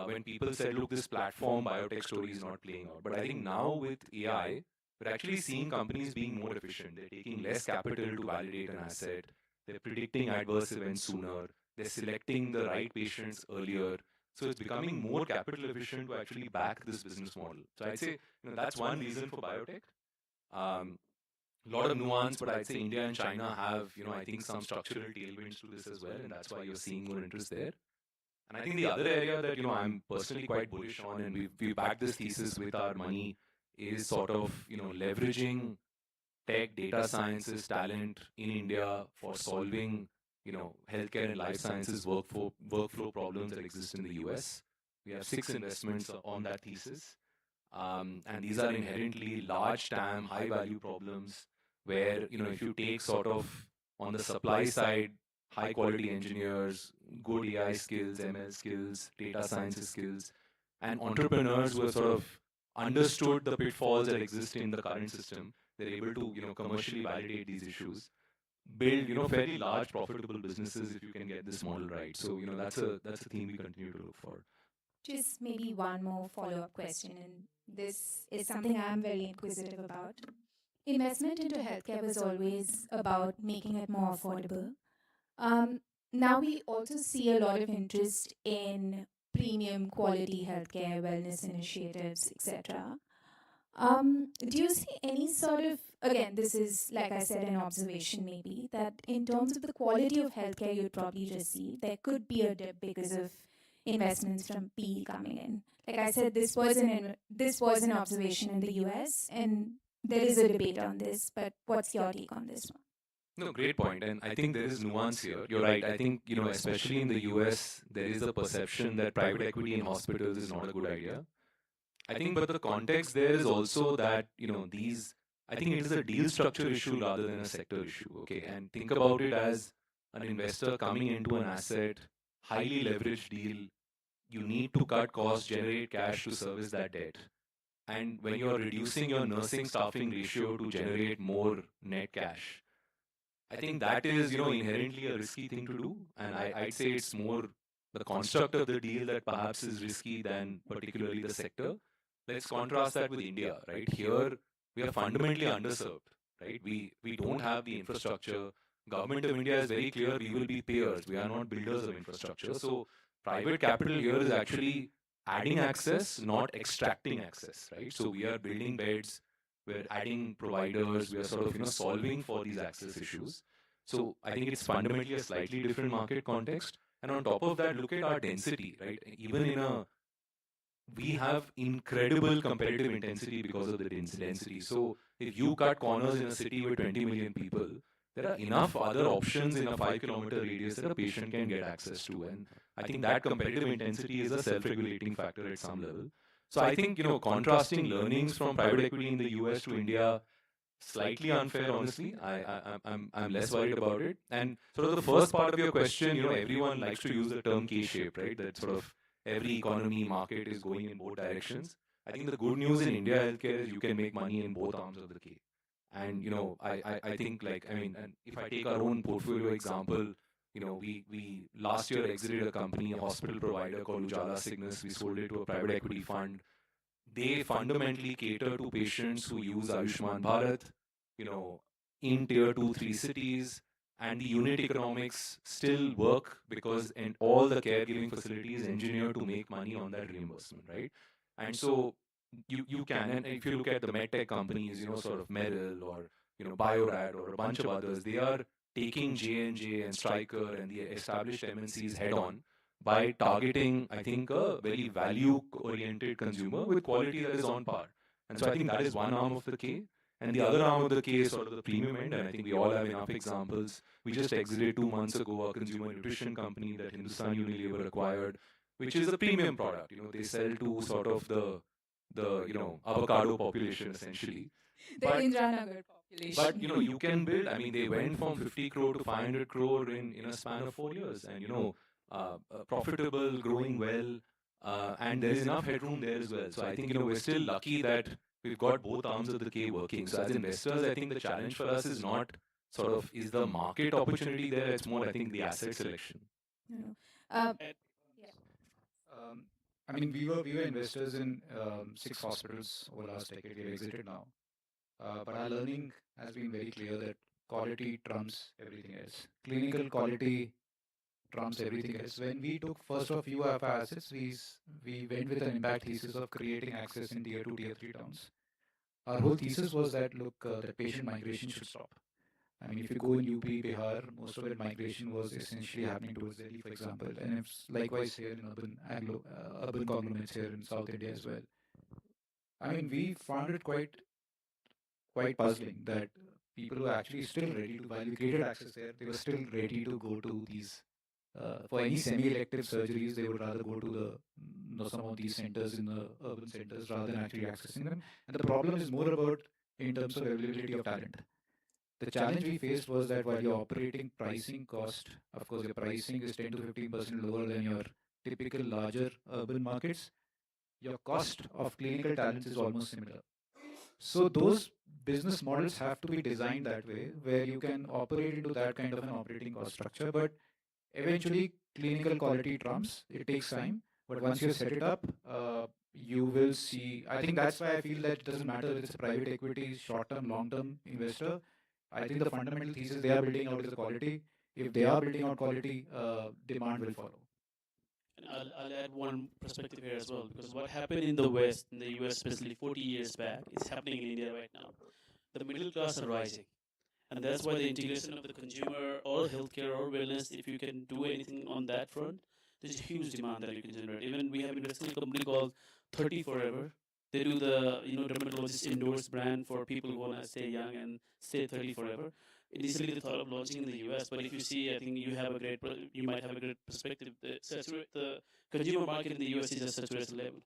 when people said, look, this platform biotech story is not playing out. But I think now with AI, we're actually seeing companies being more efficient. They're taking less capital to validate an asset. They're predicting adverse events sooner. They're selecting the right patients earlier. So it's becoming more capital efficient to actually back this business model. So I'd say, that's one reason for biotech. A lot of nuance, but I'd say India and China have, I think some structural tailwinds to this as well, and that's why you're seeing more interest there. And I think the other area that, I'm personally quite bullish on, and we've backed this thesis with our money, is sort of, leveraging tech, data sciences, talent in India for solving, healthcare and life sciences workflow problems that exist in the US. We have 6 investments on that thesis. And these are inherently large TAM, high value problems where, if you take sort of on the supply side, high quality engineers, good AI skills, ML skills, data sciences skills, and entrepreneurs who have sort of understood the pitfalls that exist in the current system, they're able to, commercially validate these issues, build, fairly large profitable businesses if you can get this model right. So, that's a theme we continue to look for. Just maybe one more follow-up question, and this is something I'm very inquisitive about. Investment into healthcare was always about making it more affordable. Now we also see a lot of interest in premium quality healthcare, wellness initiatives, etc. Do you see any sort of, again, this is, like I said, an observation maybe, that in terms of the quality of healthcare you'd probably receive, there could be a dip because of investments from PE coming in. Like I said, this was an observation in the US, and there is a debate on this, but what's your take on this one? No, great point. And I think there is nuance here. You're right. I think, especially in the US, there is a perception that private equity in hospitals is not a good idea. I think, but the context there is also that, I think it is a deal structure issue rather than a sector issue. Okay. And think about it as an investor coming into an asset, highly leveraged deal. You need to cut costs, generate cash to service that debt. And when you're reducing your nursing staffing ratio to generate more net cash, I think that is, inherently a risky thing to do. And I'd say it's more the construct of the deal that perhaps is risky than particularly the sector. Let's contrast that with India, right? Here, we are fundamentally underserved, right? We don't have the infrastructure. Government of India is very clear, we will be payers. We are not builders of infrastructure. So private capital here is actually adding access, not extracting access, right? So we are building beds, we're adding providers, we are sort of, solving for these access issues. So I think it's fundamentally a slightly different market context. And on top of that, look at our density, right? Even we have incredible competitive intensity because of the density. So if you cut corners in a city with 20 million people, there are enough other options in a 5-kilometer radius that a patient can get access to. And I think that competitive intensity is a self-regulating factor at some level. So I think, contrasting learnings from private equity in the US to India, slightly unfair, honestly. I'm less worried about it. And sort of the first part of your question, everyone likes to use the term K-shaped, right? That sort of every economy market is going in both directions. I think the good news in India healthcare is you can make money in both arms of the K. And, I think and if I take our own portfolio example, we last year exited a company, a hospital provider called Ujala Cygnus. We sold it to a private equity fund. They fundamentally cater to patients who use Ayushman Bharat, in tier 2, 3 cities, and the unit economics still work because and all the caregiving facilities engineered to make money on that reimbursement, right? And so you can, and if you look at the medtech companies, sort of Merrill or, Biorad or a bunch of others, they are taking J&J and Stryker and the established MNCs head on by targeting, I think, a very value-oriented consumer with quality that is on par. And so I think that is one arm of the K. And the other arm of the K is sort of the premium end, and I think we all have enough examples. We just exited 2 months ago a consumer nutrition company that Hindustan Unilever acquired, which is a premium product. They sell to sort of the avocado population, essentially. The Indranagar population. But, you can build, they went from 50 crore to 500 crore in a span of 4 years. And, profitable, growing well, and there is enough headroom there as well. So I think we're still lucky that we've got both arms of the K working. So as investors, I think the challenge for us is not sort of is the market opportunity there. It's more I think the asset selection. No, no. Uh, And yeah. I mean, we were investors in 6 hospitals over the last decade. We've exited now, but our learning has been very clear that quality trumps everything else. Clinical quality trumps everything else. When we took first of few of our assets, we went with an impact thesis of creating access in tier 2, tier 3 towns. Our whole thesis was that look, that patient migration should stop. I mean, if you go in UP, Bihar, most of it migration was essentially happening towards Delhi, for example, and it's likewise here in urban conglomerates here in South India as well. I mean, we found it quite puzzling that people were actually still ready to, while we created access there, they were still ready to go to these for any semi-elective surgeries. They would rather go to some of these centers in the urban centers rather than actually accessing them. And the problem is more about in terms of availability of talent. The challenge we faced was that while your operating pricing cost, of course, your pricing is 10 to 15% lower than your typical larger urban markets, your cost of clinical talent is almost similar. So those business models have to be designed that way, where you can operate into that kind of an operating cost structure. But eventually, clinical quality trumps. It takes time, but once you set it up, you will see. I think that's why I feel that it doesn't matter if it's a private equity, short-term, long-term investor. I think the fundamental thesis they are building out is the quality. If they are building out quality, demand will follow. And I'll add one perspective here as well, because what happened in the West, in the US, especially 40 years back, is happening in India right now. The middle class are rising. And that's why the integration of the consumer or healthcare or wellness, if you can do anything on that front, there's a huge demand that you can generate. Even we have invested in a company called 30 Forever. They do the dermatologist endorsed brand for people who want to stay young and stay 30 forever. Initially, they thought of launching in the US, but if you see, I think you might have a great perspective. The consumer market in the US is at saturated level.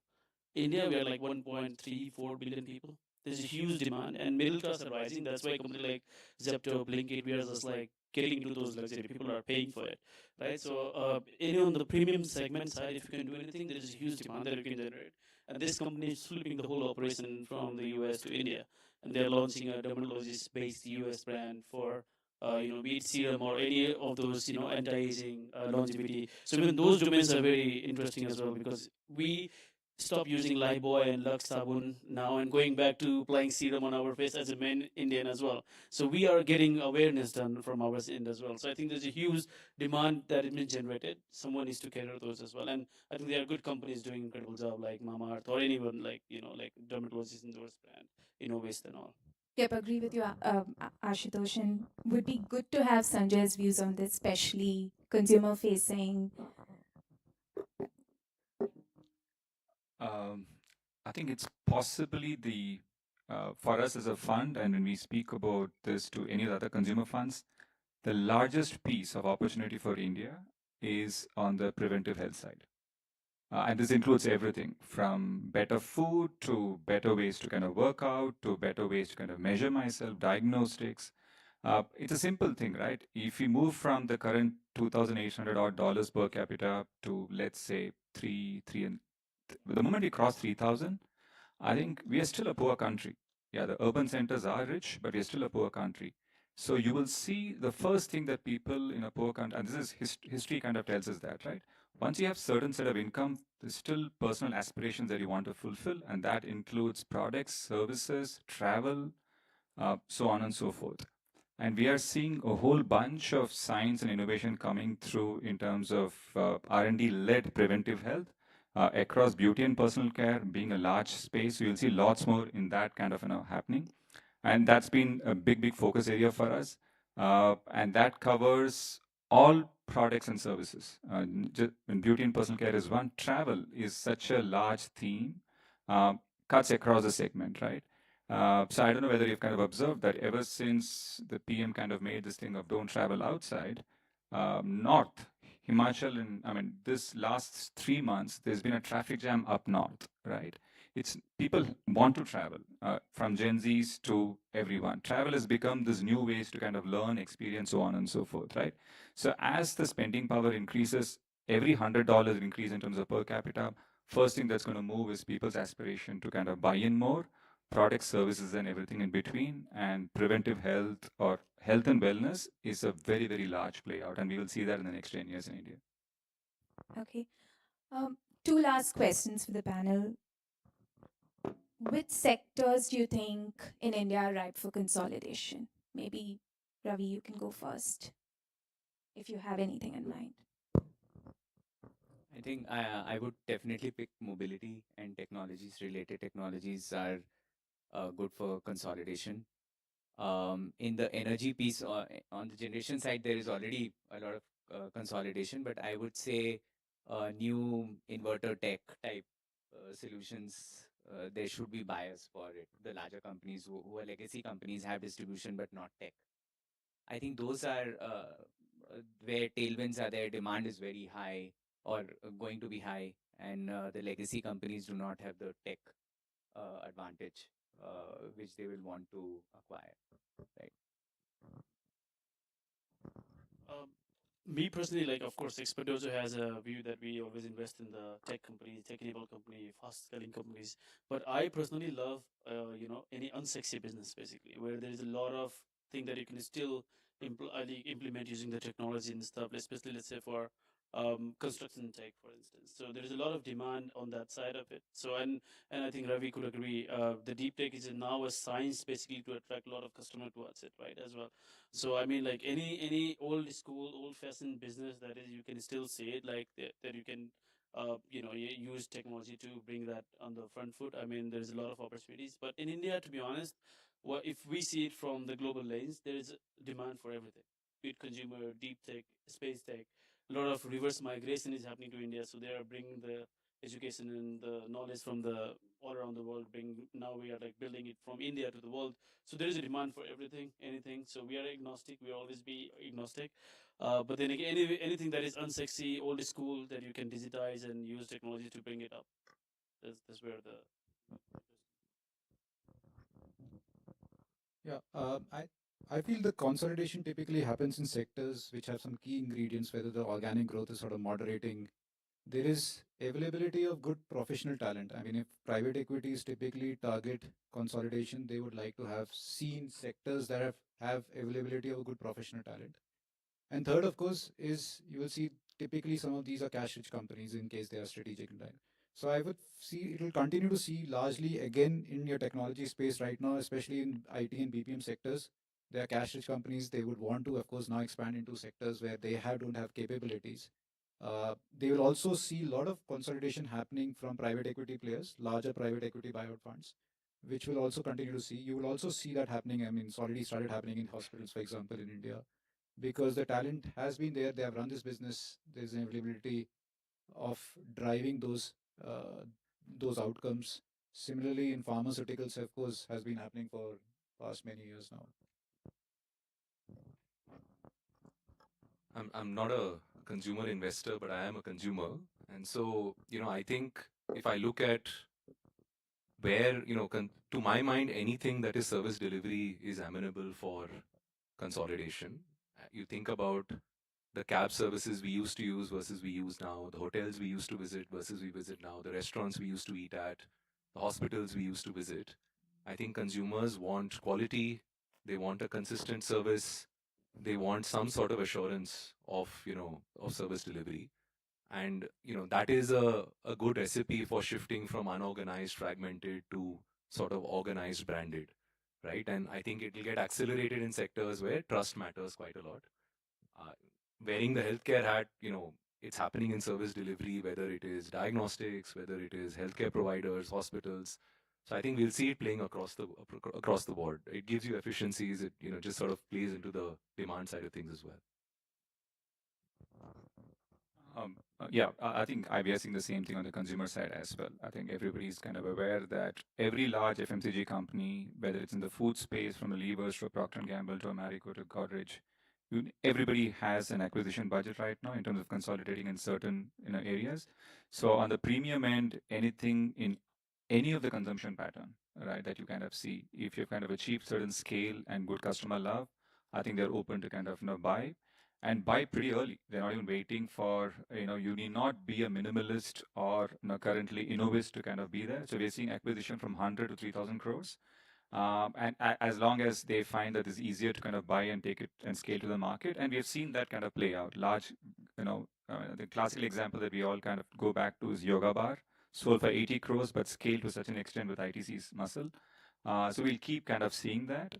India, we are like 1.34 billion people. There's a huge demand, and middle class are rising. That's why companies like Zepto, Blinkit, we are just like getting into those luxury. People are paying for it, right? So, on the premium segment side, if you can do anything, there is a huge demand that you can generate. And this company is flipping the whole operation from the US to India, and they're launching a dermatologist-based US brand for be it serum or any of those, anti-aging, longevity. So even those domains are very interesting as well, because we stop using Lifebuoy and Lux Sabun now and going back to applying serum on our face as a main Indian as well. So we are getting awareness done from our end as well. So I think there's a huge demand that has been generated. Someone needs to cater those as well. And I think there are good companies doing incredible job like Mamaearth or anyone like, like dermatologists endorsed brand, Innovest and all. Yep, agree with you, Ashutosh, and would be good to have Sanjay's views on this, especially consumer facing. I think it's possibly for us as a fund, and when we speak about this to any other consumer funds, the largest piece of opportunity for India is on the preventive health side. And this includes everything from better food to better ways to kind of work out to better ways to kind of measure myself, diagnostics. It's a simple thing, right? If we move from the current $2,800 per capita to, let's say, the moment we cross 3,000, I think we are still a poor country. Yeah, the urban centers are rich, but we're still a poor country. So you will see the first thing that people in a poor country, and this is history kind of tells us that, right? Once you have certain set of income, there's still personal aspirations that you want to fulfill, and that includes products, services, travel, so on and so forth. And we are seeing a whole bunch of science and innovation coming through in terms of R&D-led preventive health across beauty and personal care being a large space. So you'll see lots more in that kind of happening. And that's been a big focus area for us. And that covers all products and services. And beauty and personal care is one. Travel is such a large theme, cuts across the segment, right? So I don't know whether you've kind of observed that ever since the PM kind of made this thing of don't travel outside, North, Himachal, and this last 3 months, there's been a traffic jam up north, right? It's people want to travel, from Gen Zs to everyone. Travel has become this new ways to kind of learn, experience, so on and so forth, right? So as the spending power increases, every $100 increase in terms of per capita, first thing that's going to move is people's aspiration to kind of buy in more, products, services, and everything in between. And preventive health or health and wellness is a very, very large play out. And we will see that in the next 10 years in India. Okay. Two last questions for the panel. Which sectors do you think in India are ripe for consolidation? Maybe, Ravi, you can go first if you have anything in mind. I think I would definitely pick mobility and technologies. Related technologies are good for consolidation. In the energy piece, on the generation side, there is already a lot of consolidation, but I would say new inverter tech type solutions, there should be bias for it. The larger companies who are legacy companies have distribution but not tech. I think those are where tailwinds are there, demand is very high or going to be high, and the legacy companies do not have the tech advantage which they will want to acquire. Right. Me personally, like, of course, Expert Dojo has a view that we always invest in the tech companies, tech-enabled company, fast-scaling companies. But I personally love, any unsexy business, basically, where there is a lot of thing that you can still implement using the technology and stuff, especially, let's say, for construction tech, for instance. So there is a lot of demand on that side of it. So, and I think Ravi could agree, the deep tech is now a science, basically, to attract a lot of customer towards it, right, as well. So I mean, like any old school, old fashioned business that is, you can still say it like that you can, use technology to bring that on the front foot. I mean, there's a lot of opportunities. But in India, to be honest, what if we see it from the global lens, there is a demand for everything. Be it consumer, deep tech, space tech. A lot of reverse migration is happening to India, so they are bringing the education and the knowledge from the all around the world. Bring now we are like building it from India to the world, so there is a demand for everything, anything. So we are agnostic. We always be agnostic. But then again, anything that is unsexy, old school, that you can digitize and use technology to bring it up. That's where the Yeah, I feel the consolidation typically happens in sectors which have some key ingredients, whether the organic growth is sort of moderating. There is availability of good professional talent. I mean, if private equities typically target consolidation, they would like to have seen sectors that have availability of good professional talent. And third, of course, is you will see typically some of these are cash-rich companies in case they are strategic in time. So I would see it will continue to see largely again in your technology space right now, especially in IT and BPM sectors. They are cash-rich companies. They would want to, of course, now expand into sectors where they don't have capabilities. They will also see a lot of consolidation happening from private equity players, larger private equity buyout funds, which will also continue to see. You will also see that happening. I mean, it's already started happening in hospitals, for example, in India, because the talent has been there. They have run this business. There's an availability of driving those outcomes. Similarly, in pharmaceuticals, of course, has been happening for past many years now. I'm not a consumer investor, but I am a consumer. And so, I think if I look at where, to my mind, anything that is service delivery is amenable for consolidation. You think about the cab services we used to use versus we use now, the hotels we used to visit versus we visit now, the restaurants we used to eat at, the hospitals we used to visit. I think consumers want quality, they want a consistent service, they want some sort of assurance of service delivery. And that is a good recipe for shifting from unorganized, fragmented to sort of organized, branded, right? And I think it will get accelerated in sectors where trust matters quite a lot. uh, Wearing the healthcare hat, it's happening in service delivery, whether it is diagnostics, whether it is healthcare providers, hospitals. So I think we'll see it playing across the board. It gives you efficiencies. It just sort of plays into the demand side of things as well. Yeah, I think we are seeing the same thing on the consumer side as well. I think everybody's kind of aware that every large FMCG company, whether it's in the food space, from the Levers to Procter& and Gamble to Americo to Godrej, everybody has an acquisition budget right now in terms of consolidating in certain areas. So on the premium end, anything in any of the consumption pattern, right, that you kind of see, if you've kind of achieved certain scale and good customer love, I think they're open to kind of buy. and buy pretty early. They're not even waiting for, you need not be a minimalist or currently innovist to kind of be there. So we're seeing acquisition from 100 to 3,000 crores. And as long as they find that it's easier to kind of buy and take it and scale to the market. And we have seen that kind of play out. Large, the classical example that we all kind of go back to is Yoga Bar, sold for 80 crores, but scaled to such an extent with ITC's muscle. So we'll keep kind of seeing that,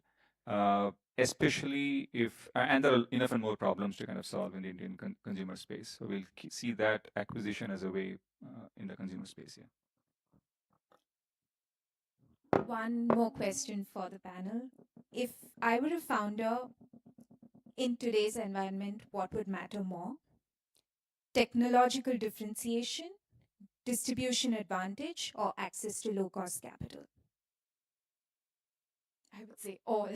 especially if, and there are enough and more problems to kind of solve in the Indian consumer space. So we'll see that acquisition as a way in the consumer space. Yeah. One more question for the panel. If I were a founder in today's environment, what would matter more? Technological differentiation, distribution advantage, or access to low-cost capital? I would say all.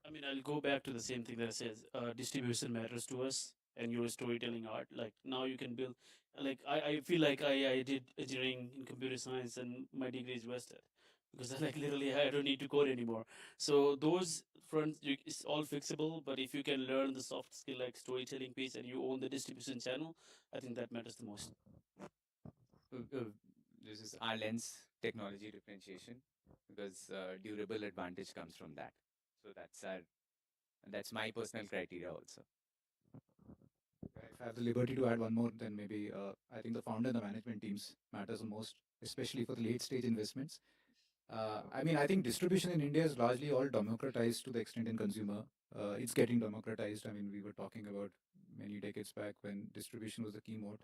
I mean, I'll go back to the same thing that says distribution matters to us, and your storytelling art. Like now you can build. Like I feel like I did engineering in computer science, and my degree is vested because like literally I don't need to code anymore. So those fronts, it's all fixable. But if you can learn the soft skill like storytelling piece, and you own the distribution channel, I think that matters the most. This is our lens, technology differentiation, because durable advantage comes from that. So that's my personal criteria also. If I have the liberty to add one more, then maybe I think the founder and the management teams matters the most, especially for the late stage investments. I mean, I think distribution in India is largely all democratized to the extent in consumer. It's getting democratized. I mean, we were talking about many decades back when distribution was the key mode.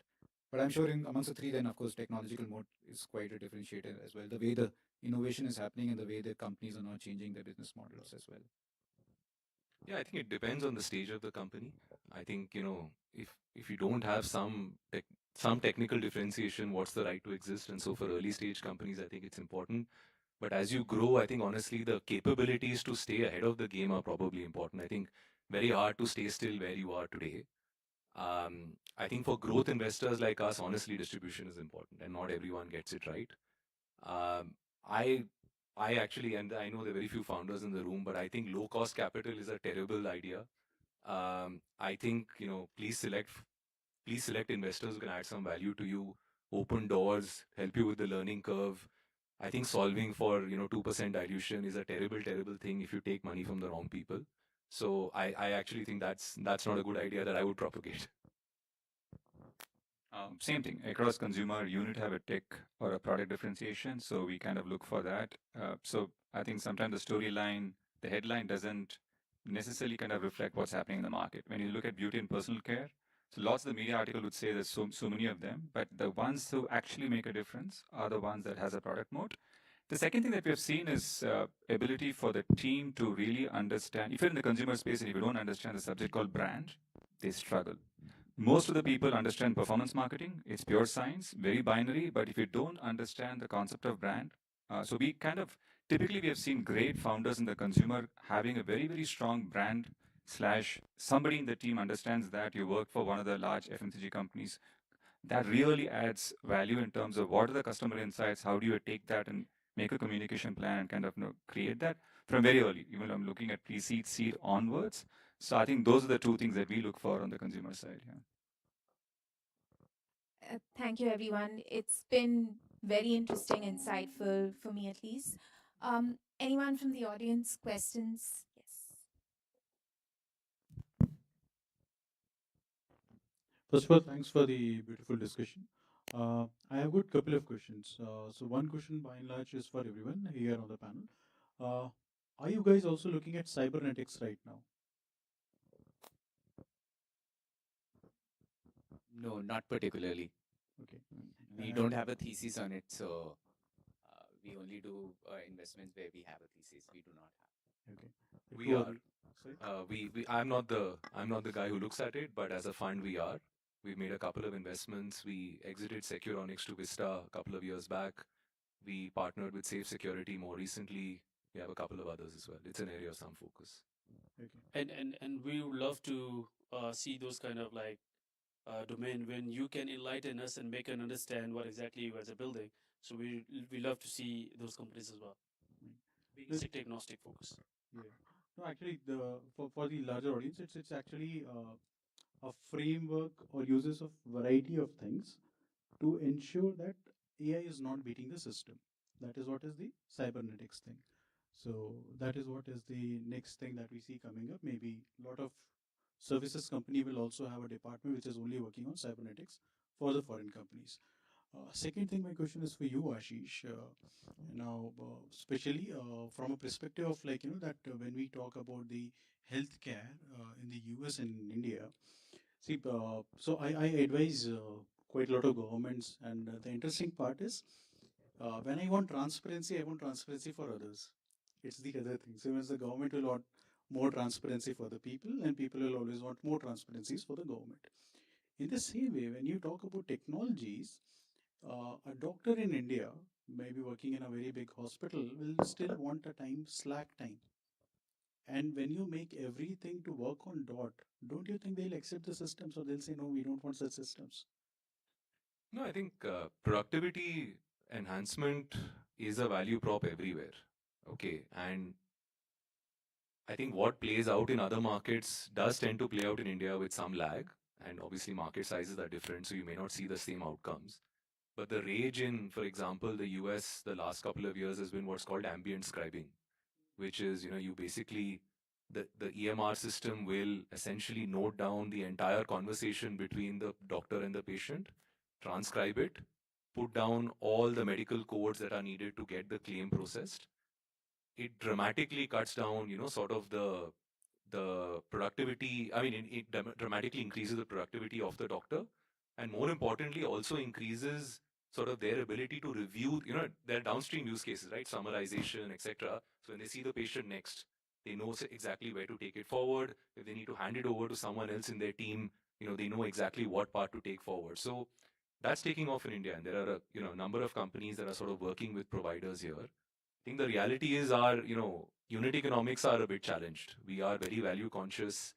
But I'm sure in amongst the three, then of course, technological mode is quite a differentiator as well. The way the innovation is happening and the way the companies are now changing their business models as well. Yeah, I think it depends on the stage of the company. I think, if you don't have some technical differentiation, what's the right to exist? And so for early stage companies, I think it's important. But as you grow, I think honestly, the capabilities to stay ahead of the game are probably important. I think very hard to stay still where you are today. I think for growth investors like us, honestly, distribution is important, and not everyone gets it right. Um, I I actually, and I know there are very few founders in the room, but I think low cost capital is a terrible idea. I think, please select investors who can add some value to you, open doors, help you with the learning curve. I think solving for 2% dilution is a terrible, terrible thing if you take money from the wrong people. So I actually think that's not a good idea that I would propagate. Same thing across consumer, you need to have a tech or a product differentiation. So we kind of look for that. So I think sometimes the storyline, the headline doesn't necessarily kind of reflect what's happening in the market. When you look at beauty and personal care, so lots of the media article would say there's so many of them, but the ones who actually make a difference are the ones that has a product mode. The second thing that we have seen is ability for the team to really understand. If you're in the consumer space and if you don't understand the subject called brand, they struggle. Most of the people understand performance marketing. It's pure science, very binary. But if you don't understand the concept of brand, so we kind of typically we have seen great founders in the consumer having a very, very strong brand slash somebody in the team understands that you work for one of the large FMCG companies. That really adds value in terms of what are the customer insights, how do you take that and make a communication plan and kind of create that from very early, even I'm looking at pre-seed, seed onwards. So I think those are the two things that we look for on the consumer side. Yeah. Thank you, everyone. It's been very interesting, insightful for me at least. Anyone from the audience? Questions? Yes. First of all, thanks for the beautiful discussion. I have got a couple of questions. So one question by and large is for everyone here on the panel. Are you guys also looking at cybernetics right now? No, not particularly. Okay. We don't have a thesis on it, so we only do investments where we have a thesis. We do not have. Okay. We are. I'm not the guy who looks at it, but as a fund, we are. We've made a couple of investments. We exited Securonics to Vista a couple of years back. We partnered with Safe Security more recently. We have a couple of others as well. It's an area of some focus. Okay. And we would love to see those kind of like domain when you can enlighten us and make us understand what exactly you guys are building. So we love to see those companies as well. Being sector agnostic focus. Yeah. No, actually, for the larger audience, it's actually a framework or uses of variety of things to ensure that AI is not beating the system. That is what is the cybernetics thing. So that is what is the next thing that we see coming up. Maybe a lot of services company will also have a department which is only working on cybernetics for the foreign companies. Second thing, my question is for you, Ashish. Now, especially from a perspective of like, that when we talk about the healthcare in the US and in India, see, so I advise quite a lot of governments, and the interesting part is when I want transparency for others. It's the other thing. So, means the government will want more transparency for the people, and people will always want more transparencies for the government. In the same way, when you talk about technologies, a doctor in India, maybe working in a very big hospital, will still want a time, slack time. And when you make everything to work on dot, don't you think they'll accept the systems or they'll say, no, we don't want such systems? No, I think productivity enhancement is a value prop everywhere. Okay. And I think what plays out in other markets does tend to play out in India with some lag. And obviously, market sizes are different, so you may not see the same outcomes. But the rage in, for example, the US the last couple of years has been what's called ambient scribing, which is, you basically, the EMR system will essentially note down the entire conversation between the doctor and the patient, transcribe it, put down all the medical codes that are needed to get the claim processed. It dramatically cuts down, sort of the productivity. I mean, it dramatically increases the productivity of the doctor, and more importantly, also increases sort of their ability to review, their downstream use cases, right? Summarization, etc. So when they see the patient next, they know exactly where to take it forward. If they need to hand it over to someone else in their team, they know exactly what part to take forward. So that's taking off in India, and there are a number of companies that are sort of working with providers here. I think the reality is our, unit economics are a bit challenged. We are very value conscious.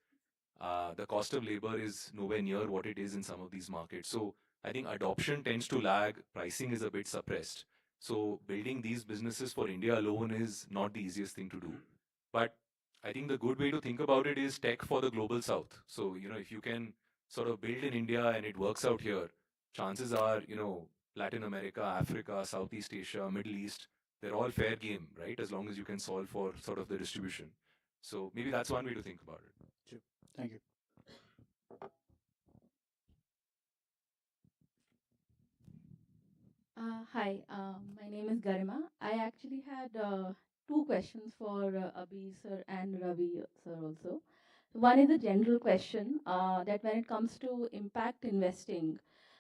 The cost of labor is nowhere near what it is in some of these markets. So I think adoption tends to lag. Pricing is a bit suppressed. So building these businesses for India alone is not the easiest thing to do. But I think the good way to think about it is tech for the global south. So, if you can sort of build in India and it works out here, chances are, Latin America, Africa, Southeast Asia, Middle East, they're all fair game, right? As long as you can solve for sort of the distribution. So maybe that's one way to think about it. Sure. Thank you. Hi, my name is Garima. I actually had two questions for Abir sir and Ravi sir also. One is a general question that when it comes to impact investing,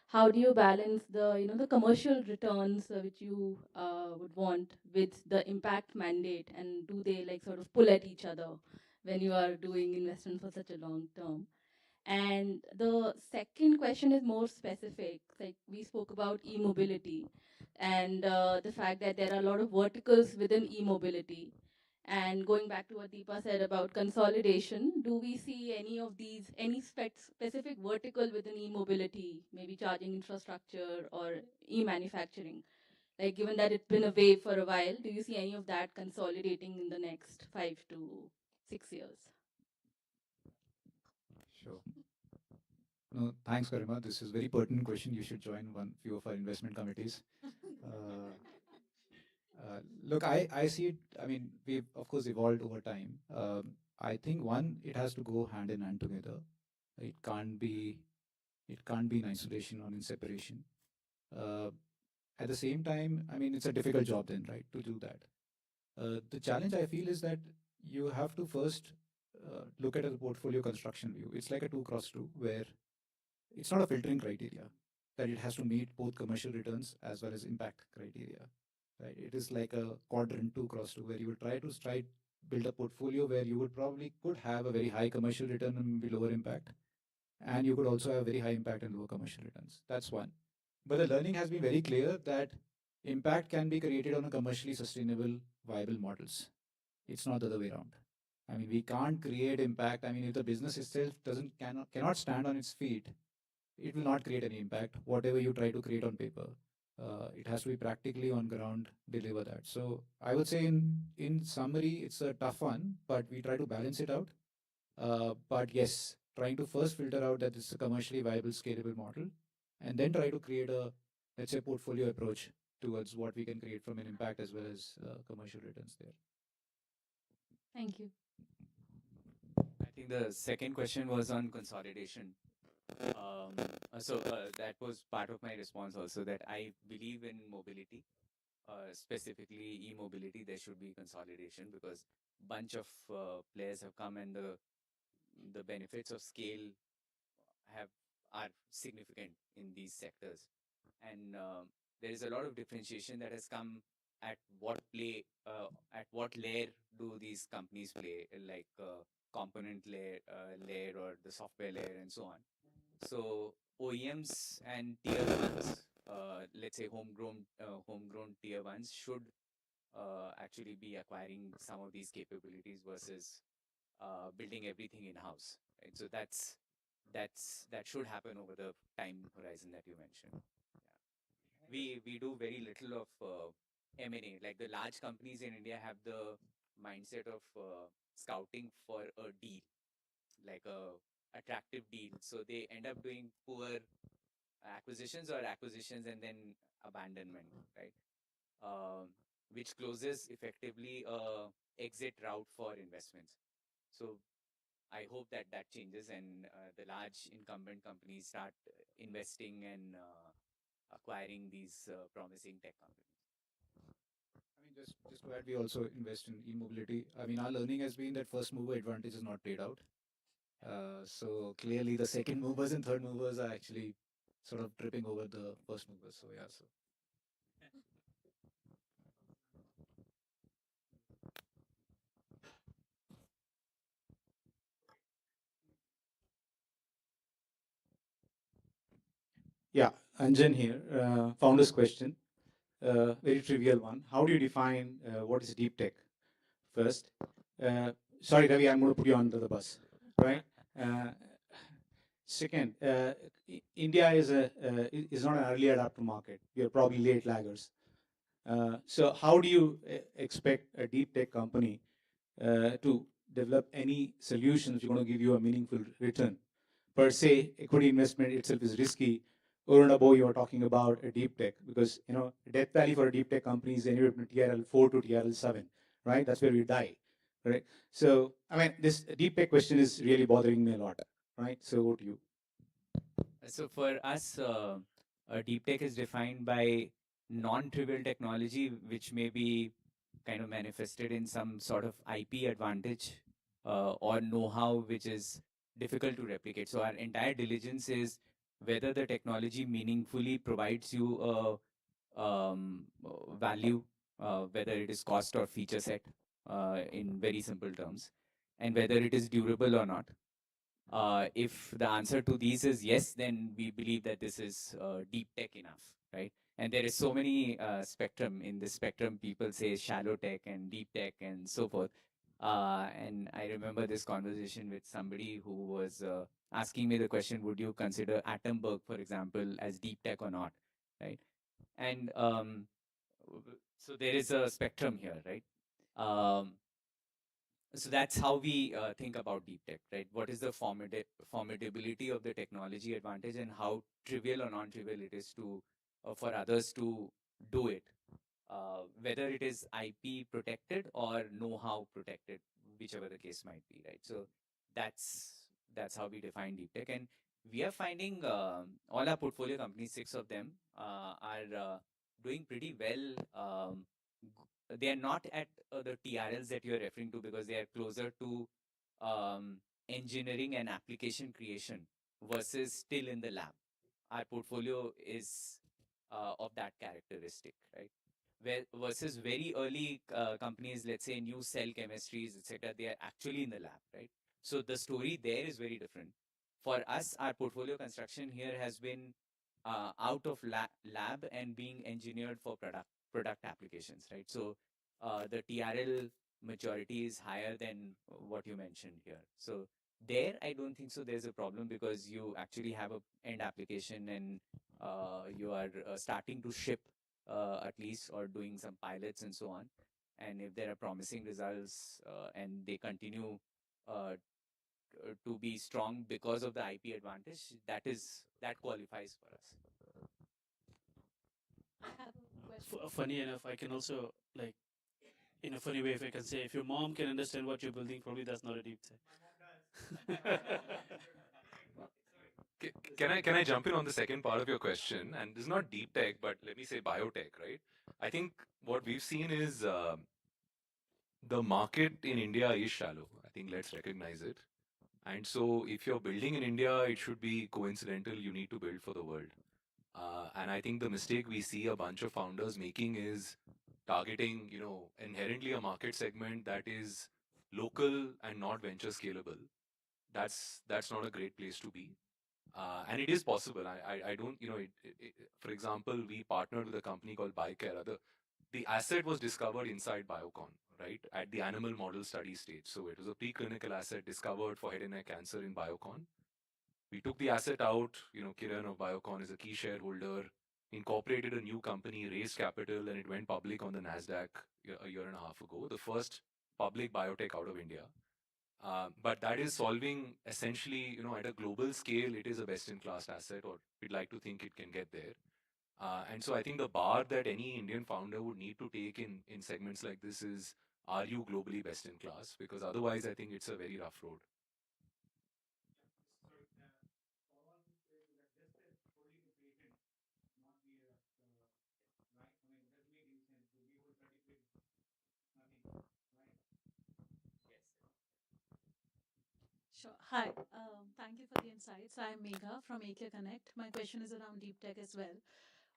how do you balance the commercial returns which you would want with the impact mandate, and do they like sort of pull at each other when you are doing investment for such a long term? And the second question is more specific. Like we spoke about e-mobility and the fact that there are a lot of verticals within e-mobility. And going back to what Deepa said about consolidation, do we see any of these, any specific vertical within e-mobility, maybe charging infrastructure or e-manufacturing? Like given that it's been away for a while, do you see any of that consolidating in the next 5 to 6 years? Sure. No, thanks, Karima. This is very pertinent question. You should join one few of our investment committees. Uh, Look, I see it. I mean, we've of course evolved over time. I think one, it has to go hand in hand together. It can't be, it can't be in isolation or in separation. Uh, at the same time, I mean, it's a difficult job then, right, to do that. The challenge I feel is that you have to first look at a portfolio construction view. It's like a 2x2 where it's not a filtering criteria that it has to meet both commercial returns as well as impact criteria. Right? It is like a quadrant 2x2 where you would try to build a portfolio where you would probably could have a very high commercial return and maybe lower impact, and you could also have very high impact and lower commercial returns. That's one. But the learning has been very clear that impact can be created on a commercially sustainable, viable models. It's not the other way around. I mean, we can't create impact. I mean, if the business itself cannot stand on its feet, it will not create any impact, whatever you try to create on paper. It has to be practically on ground, deliver that. So I would say in summary, it's a tough one, but we try to balance it out. But yes, trying to first filter out that it's a commercially viable, scalable model, and then try to create a, let's say, portfolio approach towards what we can create from an impact as well as commercial returns there. Thank you. I think the second question was on consolidation. That was part of my response also, that I believe in mobility, specifically e-mobility. There should be consolidation because bunch of players have come, and the benefits of scale have are significant in these sectors, and there is a lot of differentiation that has come at at what layer do these companies play, like component layer or the software layer and so on. So OEMs and tier ones, let's say homegrown tier ones, should actually be acquiring some of these capabilities versus building everything in house. Right? So that should happen over the time horizon that you mentioned. Yeah. We do very little of M&A. Like the large companies in India have the mindset of scouting for a deal, like a attractive deal. So they end up doing poor acquisitions or acquisitions and then abandonment, right? Which closes effectively a exit route for investments. So I hope that that changes and the large incumbent companies start investing and acquiring these promising tech companies. I mean, just to add, we also invest in e-mobility. I mean, our learning has been that first mover advantage is not played out. So clearly, the second movers and third movers are actually sort of tripping over the first movers. So yeah, so yeah, Anjan here. Founder's question, very trivial one. How do you define what is deep tech? First, sorry, Ravi, I'm going to put you under the bus, right? Second, India is not an early adopter market. We are probably late laggers. So how do you expect a deep tech company to develop any solutions which are going to give you a meaningful return? Per se, equity investment itself is risky. Over and above, you are talking about a deep tech because death valley for a deep tech company is anywhere from TRL 4 to TRL 7, right? That's where we die, right? So I mean, this deep tech question is really bothering me a lot, right? So what do you? So for us, deep tech is defined by non-trivial technology, which may be kind of manifested in some sort of IP advantage or know-how, which is difficult to replicate. So our entire diligence is whether the technology meaningfully provides you a value, whether it is cost or feature set, in very simple terms, and whether it is durable or not. If the answer to these is yes, then we believe that this is deep tech enough, right? And there is so many spectrum. In this spectrum, people say shallow tech and deep tech and so forth. And I remember this conversation with somebody who was asking me the question, would you consider Atomberg, for example, as deep tech or not, right? And so there is a spectrum here, right? So that's how we think about deep tech, right? What is the formidability of the technology advantage and how trivial or non-trivial it is to for others to do it, whether it is IP protected or know-how protected, whichever the case might be, right? So that's how we define deep tech, and we are finding all our portfolio companies, 6 of them, are doing pretty well. They are not at the TRLs that you're referring to because they are closer to engineering and application creation versus still in the lab. Our portfolio is of that characteristic, right? Where versus very early companies, let's say new cell chemistries, etc., they are actually in the lab, right? So the story there is very different. For us, our portfolio construction here has been out of lab and being engineered for product applications, right? So the TRL maturity is higher than what you mentioned here. So there, I don't think so. There's a problem because you actually have a end application and you are starting to ship at least or doing some pilots and so on. And if there are promising results and they continue to be strong because of the IP advantage, that qualifies for us. I have a question. Funny enough, I can also like in a funny way, if I can say, if your mom can understand what you're building, probably that's not a deep tech. Can I jump in on the second part of your question? And this is not deep tech, but let me say biotech, right? I think what we've seen is the market in India is shallow. I think let's recognize it. And so, if you're building in India, it should be coincidental. You need to build for the world. And I think the mistake we see a bunch of founders making is targeting, inherently a market segment that is local and not venture scalable. That's not a great place to be. And it is possible. I don't, for example, we partnered with a company called Bicare. The asset was discovered inside Biocon, right, at the animal model study stage. So it was a preclinical asset discovered for head and neck cancer in Biocon. We took the asset out. Kiran of Biocon is a key shareholder, incorporated a new company, raised capital, and it went public on the NASDAQ a year and a half ago, the first public biotech out of India. But that is solving essentially, at a global scale, it is a best in class asset, or we'd like to think it can get there. And so I think the bar that any Indian founder would need to take in segments like this is, are you globally best in class? Because otherwise, I think it's a very rough road. Sure. Hi. Thank you for the insights. I'm Megha from AK Connect. My question is around deep tech as well.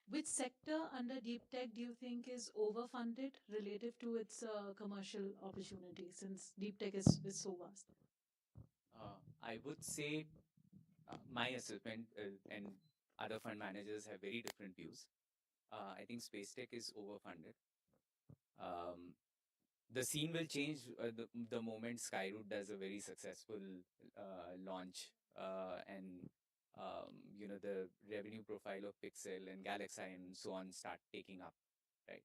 Which sector under deep tech do you think is overfunded relative to its commercial opportunity, since deep tech is so vast? I would say my assessment and other fund managers have very different views. I think space tech is overfunded. Um, the scene will change the moment Skyroot does a very successful launch and the revenue profile of Pixel and Galaxy and so on start taking up, right?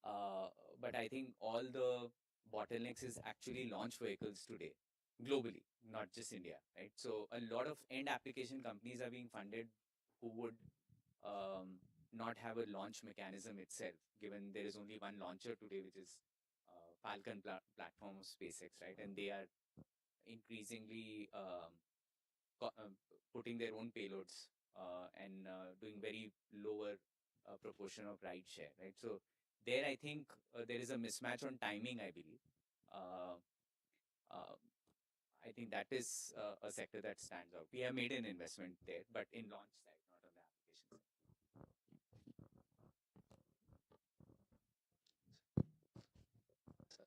Uh, but I think all the bottlenecks is actually launch vehicles today globally, not just India, right? So a lot of end application companies are being funded who would um, not have a launch mechanism itself, given there is only one launcher today, which is Falcon platform of SpaceX, right? And they are increasingly putting their own payloads and doing very lower proportion of ride share, right? So there, I think there is a mismatch on timing, I believe. Uh, uh, I think that is a sector that stands out. We have made an investment there, but in launch side, not on the application side.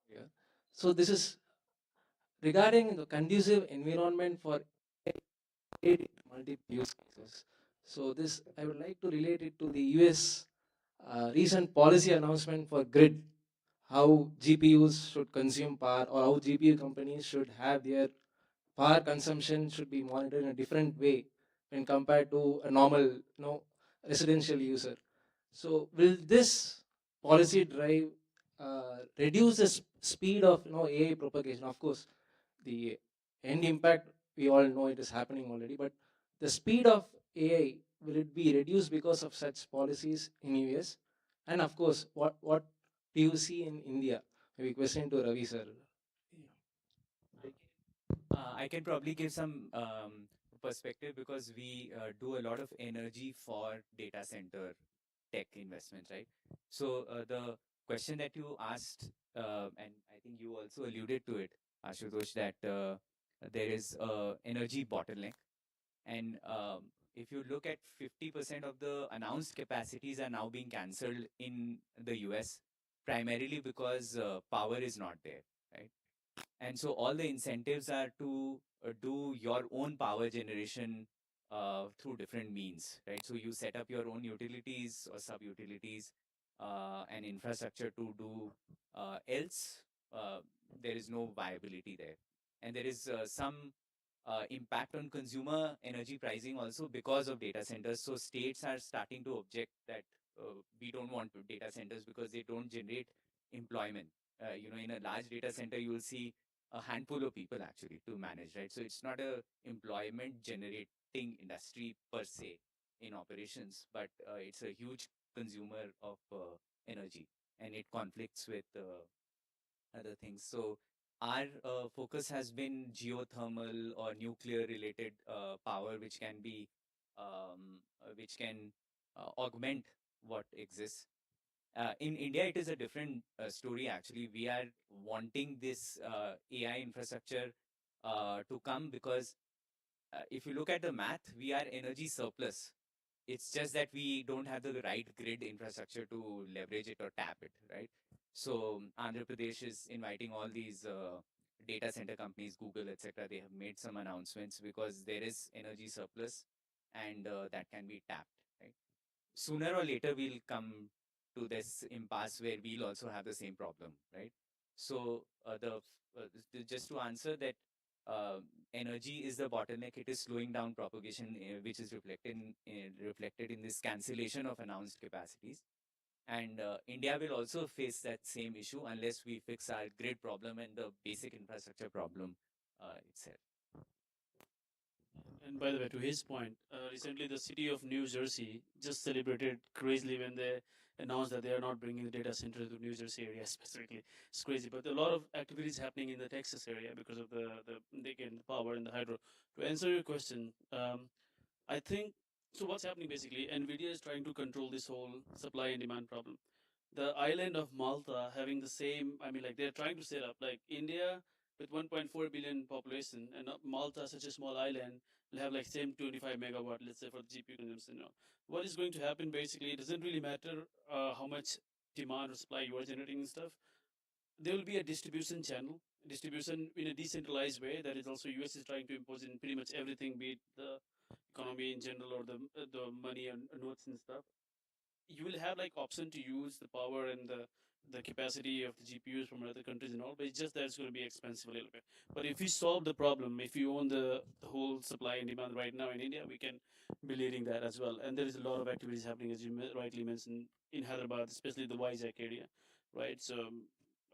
Yeah. So this is regarding the conducive environment for multiple use cases. So this I would like to relate it to the US recent policy announcement for grid, how GPUs should consume power, or how GPU companies should have their power consumption should be monitored in a different way when compared to a normal, residential user. So will this policy drive reduce the speed of AI propagation? Of course, the end impact we all know it is happening already, but the speed of AI, will it be reduced because of such policies in US? And of course, what do you see in India? Maybe question to Ravi sir. I can probably give some perspective because we do a lot of energy for data center tech investments, right? So the question that you asked, and I think you also alluded to it, Ashutosh, that there is energy bottleneck, and if you look at 50% of the announced capacities are now being cancelled in the US, primarily because power is not there, right? And so all the incentives are to do your own power generation through different means, right? So you set up your own utilities or sub utilities and infrastructure to do else there is no viability there. And there is some impact on consumer energy pricing also because of data centers. So states are starting to object that we don't want data centers because they don't generate employment. In a large data center, you will see a handful of people actually to manage, right? So it's not a employment generating industry per se in operations, but it's a huge consumer of energy, and it conflicts with other things. So our focus has been geothermal or nuclear related power, which can be which can augment what exists. In India, it is a different story actually. We are wanting this AI infrastructure to come because if you look at the math, we are energy surplus. It's just that we don't have the right grid infrastructure to leverage it or tap it, right? So Andhra Pradesh is inviting all these data center companies, Google, etc. They have made some announcements because there is energy surplus, and that can be tapped, right? Sooner or later, we'll come to this impasse where we'll also have the same problem, right? So just to answer that, uh, energy is the bottleneck. It is slowing down propagation, which is reflected in this cancellation of announced capacities. And India will also face that same issue unless we fix our grid problem and the basic infrastructure problem itself. And by the way, to his point, recently the city of New Jersey just celebrated crazily when they announced that they are not bringing the data center to New Jersey area specifically. It's crazy, but a lot of activities happening in the Texas area because of the power and the hydro. To answer your question, I think so. What's happening basically? Nvidia is trying to control this whole supply and demand problem. The island of Malta having the same. I mean, like they're trying to set up like India with 1.4 billion population, and Malta, such a small island, will have like same 25 megawatt, let's say, for the GPU consumption. What is going to happen basically? It doesn't really matter how much demand or supply you are generating and stuff. There will be a distribution channel, distribution in a decentralized way that is also US is trying to impose in pretty much everything, be it the economy in general or the money and notes and stuff. You will have like option to use the power and the capacity of the GPUs from other countries and all, but it's just that it's going to be expensive a little bit. But if we solve the problem, if you own the whole supply and demand right now in India, we can be leading that as well. And there is a lot of activities happening, as you rightly mentioned, in Hyderabad, especially the Vizag area, right? So,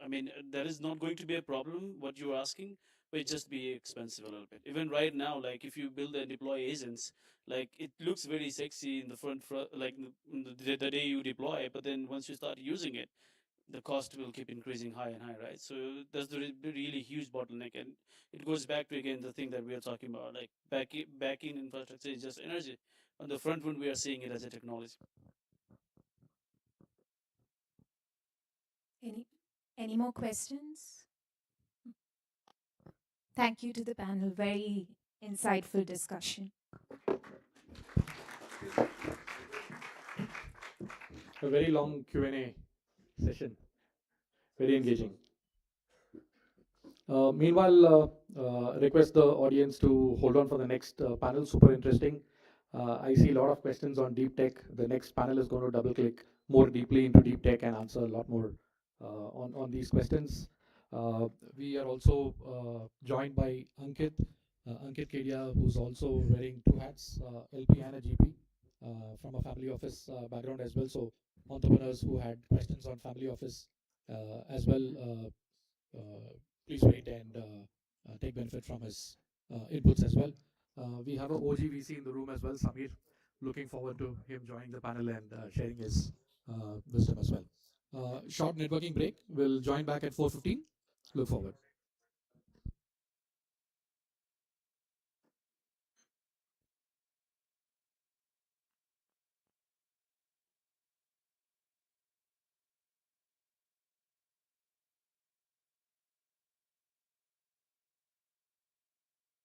I mean, that is not going to be a problem, what you're asking, but it just be expensive a little bit. Even right now, like if you build and deploy agents, like it looks very sexy in the front like the day you deploy, but then once you start using it, the cost will keep increasing high and high, right? So that's the really huge bottleneck, and it goes back to again the thing that we are talking about, like back in infrastructure is just energy. On the front one, we are seeing it as a technology. Any more questions? Thank you to the panel. Very insightful discussion. A very long Q&A session. Very engaging. Meanwhile, request the audience to hold on for the next panel. Super interesting. I see a lot of questions on deep tech. The next panel is going to double click more deeply into deep tech and answer a lot more on these questions. We are also joined by Ankit Kedia, who's also wearing two hats, LP and a GP, from a family office background as well. So entrepreneurs who had questions on family office as well, please wait and take benefit from his inputs as well. We have a OGVC in the room as well, Samir. Looking forward to him joining the panel and sharing his wisdom as well. Short networking break. We'll join back at 4:15. Look forward.